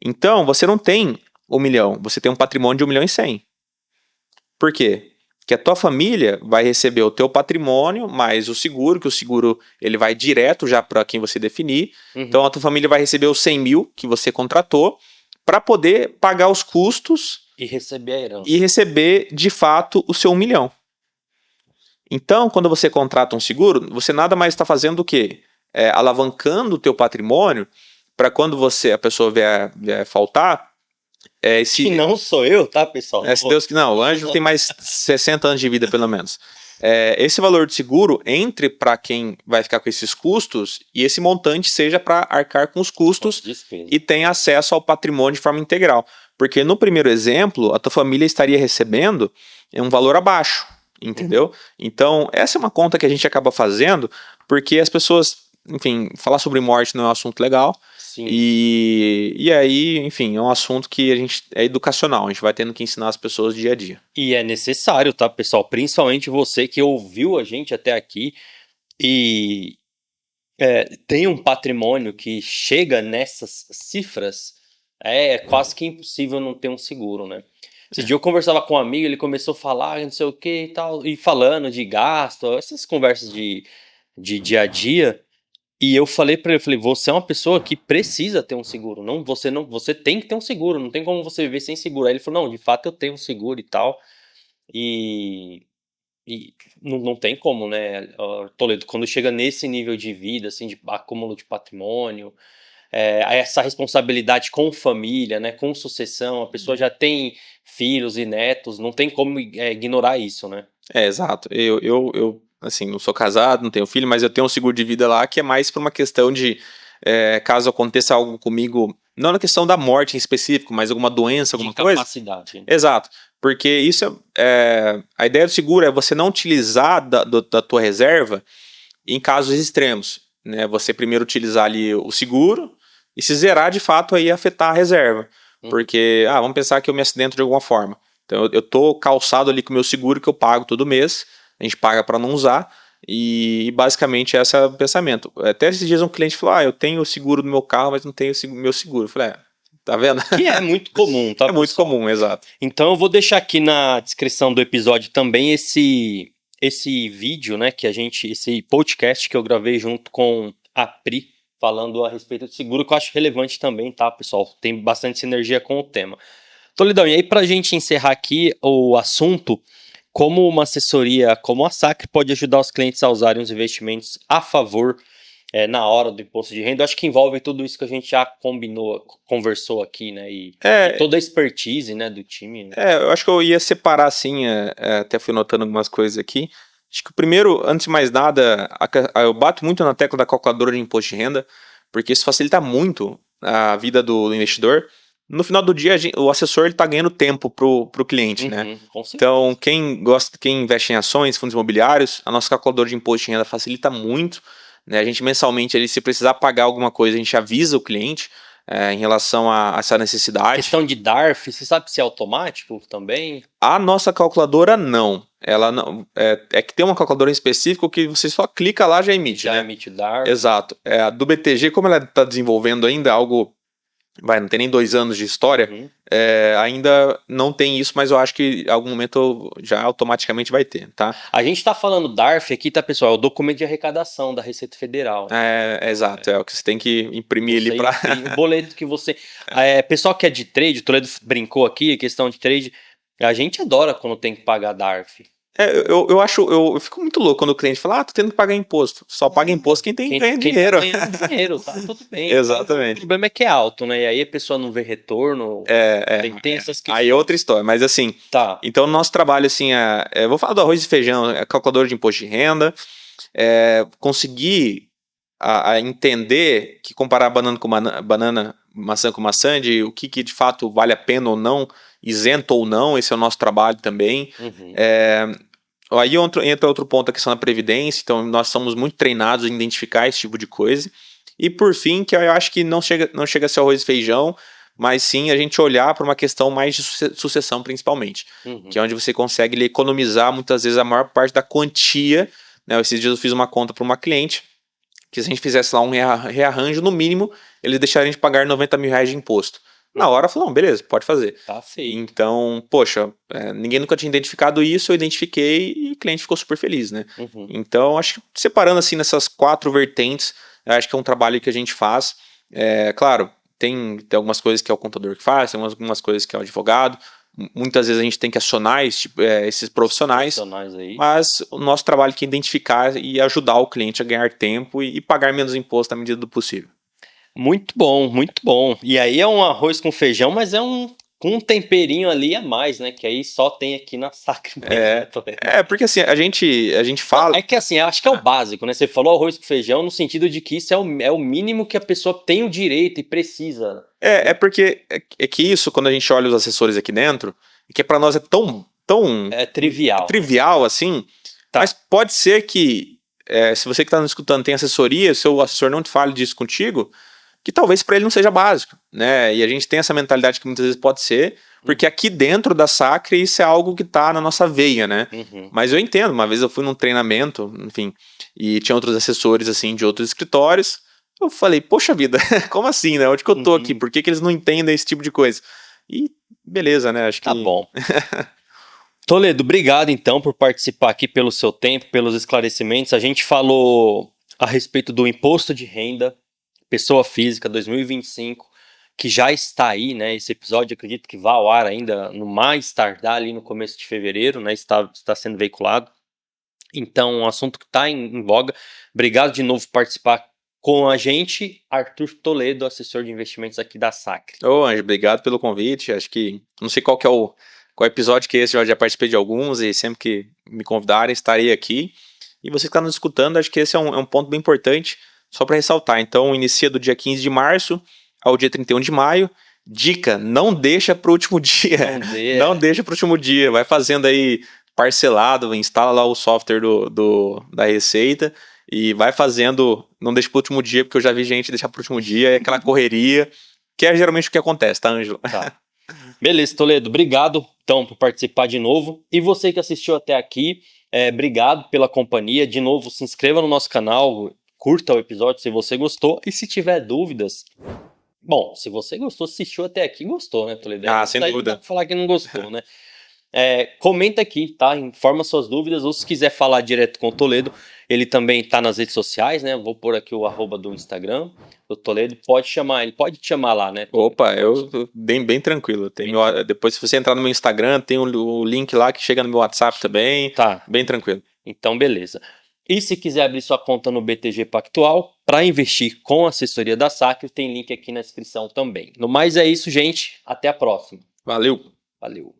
então você não tem R$1 milhão, você tem um patrimônio de 1 milhão e 100. Por quê? Porque a tua família vai receber o teu patrimônio mais o seguro, que o seguro ele vai direto já para quem você definir. Então a tua família vai receber os 100 mil que você contratou para poder pagar os custos e receber a herança. E receber, de fato, o seu 1 milhão. Então, quando você contrata um seguro, você nada mais está fazendo do que alavancando o teu patrimônio para quando a pessoa vier faltar. Que não sou eu, tá, pessoal? Se Deus que não, o Ângelo tem mais 60 anos de vida, pelo menos. Esse valor de seguro entre para quem vai ficar com esses custos e esse montante seja para arcar com os custos e tenha acesso ao patrimônio de forma integral. Porque no primeiro exemplo, a tua família estaria recebendo um valor abaixo, entendeu? Então, essa é uma conta que a gente acaba fazendo porque as pessoas, enfim, falar sobre morte não é um assunto legal. Sim. E aí, enfim, é um assunto que é educacional, a gente vai tendo que ensinar as pessoas dia a dia. E é necessário, tá, pessoal? Principalmente você que ouviu a gente até aqui e tem um patrimônio que chega nessas cifras, é quase que impossível não ter um seguro, né? Esse dia eu conversava com um amigo, ele começou a falar não sei o que e tal, e falando de gasto, essas conversas de dia a dia. E eu falei pra ele, você é uma pessoa que precisa ter um seguro, você tem que ter um seguro, não tem como você viver sem seguro. Aí ele falou, não, de fato eu tenho um seguro e tal, e não tem como, né, Toledo, quando chega nesse nível de vida, assim, de acúmulo de patrimônio, essa responsabilidade com família, né, com sucessão, a pessoa já tem filhos e netos, não tem como ignorar isso, né? Exato, eu assim, não sou casado, não tenho filho, mas eu tenho um seguro de vida lá que é mais por uma questão de caso aconteça algo comigo, não na questão da morte em específico, mas alguma doença, alguma coisa. Capacidade. Exato, porque isso a ideia do seguro é você não utilizar da tua reserva em casos extremos, né? Você primeiro utilizar ali o seguro e se zerar de fato aí afetar a reserva, porque, vamos pensar que eu me acidento de alguma forma, então eu tô calçado ali com o meu seguro que eu pago todo mês, a gente paga para não usar, e basicamente esse é o pensamento. Até esses dias um cliente falou, eu tenho o seguro do meu carro, mas não tenho meu seguro. Eu falei, tá vendo? Que é muito comum, tá? É muito comum, exato. Então eu vou deixar aqui na descrição do episódio também esse vídeo, né, esse podcast que eu gravei junto com a Pri, falando a respeito do seguro, que eu acho relevante também, tá, pessoal? Tem bastante sinergia com o tema. Toledão, e aí pra gente encerrar aqui o assunto, como uma assessoria como a Sacre pode ajudar os clientes a usarem os investimentos a favor na hora do imposto de renda? Eu acho que envolve tudo isso que a gente já conversou aqui, né? E toda a expertise, né, do time. Né? Eu acho que eu ia separar assim, até fui notando algumas coisas aqui. Acho que o primeiro, antes de mais nada, eu bato muito na tecla da calculadora de imposto de renda, porque isso facilita muito a vida do investidor. No final do dia, o assessor está ganhando tempo pro cliente, né? Então, quem investe em ações, fundos imobiliários, a nossa calculadora de imposto de renda facilita muito. Né? A gente mensalmente, se precisar pagar alguma coisa, a gente avisa o cliente em relação a essa necessidade. Questão de DARF, você sabe se é automático também? A nossa calculadora não. Ela não é que tem uma calculadora em específico que você só clica lá já emite. Já né? emite o DARF. Exato. A do BTG, como ela está desenvolvendo ainda algo... não tem nem 2 anos de história, ainda não tem isso, mas eu acho que em algum momento já automaticamente vai ter, tá? A gente tá falando DARF aqui, tá, pessoal? É o documento de arrecadação da Receita Federal. Exato, é o que você tem que imprimir ali para... O boleto que você... pessoal que é de trade, o Toledo brincou aqui, questão de trade, a gente adora quando tem que pagar DARF. Eu fico muito louco quando o cliente fala, tô tendo que pagar imposto. Só paga imposto quem ganha dinheiro. Quem ganha dinheiro, tá tudo bem. Exatamente. O problema é que é alto, né? E aí a pessoa não vê retorno. Tem essas questões. Aí é outra história, mas assim... Tá. Então, o nosso trabalho, assim, vou falar do arroz e feijão, calculador de imposto de renda, conseguir entender que comparar maçã com maçã, de o que de fato vale a pena ou não, isento ou não, esse é o nosso trabalho também. Aí entra outro ponto, a questão da previdência. Então nós somos muito treinados em identificar esse tipo de coisa. E por fim, que eu acho que não chega a ser arroz e feijão, mas sim a gente olhar para uma questão mais de sucessão principalmente, que é onde você consegue economizar muitas vezes a maior parte da quantia, né? Esses dias eu fiz uma conta para uma cliente, que se a gente fizesse lá um rearranjo, no mínimo, eles deixariam de pagar 90 mil reais de imposto. Na hora, falou, não, beleza, pode fazer. Tá feio. Então, poxa, ninguém nunca tinha identificado isso, eu identifiquei e o cliente ficou super feliz, né? Então, acho que separando assim nessas 4 vertentes, acho que é um trabalho que a gente faz. Claro, tem algumas coisas que é o contador que faz, tem algumas coisas que é o advogado. Muitas vezes a gente tem que acionar esses profissionais aí. Mas o nosso trabalho é identificar e ajudar o cliente a ganhar tempo e pagar menos imposto à medida do possível. Muito bom, muito bom. E aí é um arroz com feijão, mas com um temperinho ali a mais, né? Que aí só tem aqui na Sacre mesmo. Porque assim, a gente fala... É que assim, acho que é o básico, né? Você falou arroz com feijão no sentido de que isso é o mínimo que a pessoa tem o direito e precisa. Porque que isso, quando a gente olha os assessores aqui dentro, que para nós é tão trivial. Trivial, assim, tá. Mas pode ser que, se você que está nos escutando tem assessoria, seu assessor não te fale disso contigo, que talvez para ele não seja básico, né? E a gente tem essa mentalidade que muitas vezes pode ser, porque aqui dentro da Sacre isso é algo que tá na nossa veia, né? Mas eu entendo, uma vez eu fui num treinamento, enfim, e tinha outros assessores, assim, de outros escritórios, eu falei, poxa vida, como assim, né? Onde que eu tô aqui? Por que eles não entendem esse tipo de coisa? E beleza, né? Acho que... Tá bom. Toledo, obrigado então por participar aqui, pelo seu tempo, pelos esclarecimentos. A gente falou a respeito do imposto de renda, pessoa física 2025, que já está aí, né? Esse episódio acredito que vai ao ar ainda no mais tardar ali no começo de fevereiro, né? Está sendo veiculado. Então, um assunto que está em voga. Obrigado de novo por participar com a gente, Arthur Toledo, assessor de investimentos aqui da Sacre. Anjo, obrigado pelo convite. Acho que, não sei qual episódio que é esse, eu já participei de alguns e sempre que me convidarem estarei aqui. E você que está nos escutando, acho que esse é um ponto bem importante. só para ressaltar. Então, inicia do dia 15 de março ao dia 31 de maio. Dica, não deixa para o último dia. Não deixa para o último dia. Vai fazendo aí parcelado, instala lá o software da Receita e vai fazendo, não deixa para o último dia, porque eu já vi gente deixar para o último dia, é aquela correria, que é geralmente o que acontece, tá, Ângelo? Tá. Beleza, Toledo, obrigado então por participar de novo. E você que assistiu até aqui, obrigado pela companhia. De novo, se inscreva no nosso canal, curta o episódio se você gostou. E se tiver dúvidas, bom, se você gostou, assistiu até aqui, gostou, né, Toledo? Sem dúvida. Não dá pra falar que não gostou, né? Comenta aqui, tá? Informa suas dúvidas, ou se quiser falar direto com o Toledo, ele também tá nas redes sociais, né? Vou pôr aqui o @ do Instagram do Toledo, ele pode te chamar lá, né? Opa, bem tranquilo. Depois, se você entrar no meu Instagram, tem o link lá que chega no meu WhatsApp também. Tá. Bem tranquilo. Então, beleza. E se quiser abrir sua conta no BTG Pactual, para investir com a assessoria da Sacre, tem link aqui na descrição também. No mais é isso, gente. Até a próxima. Valeu. Valeu.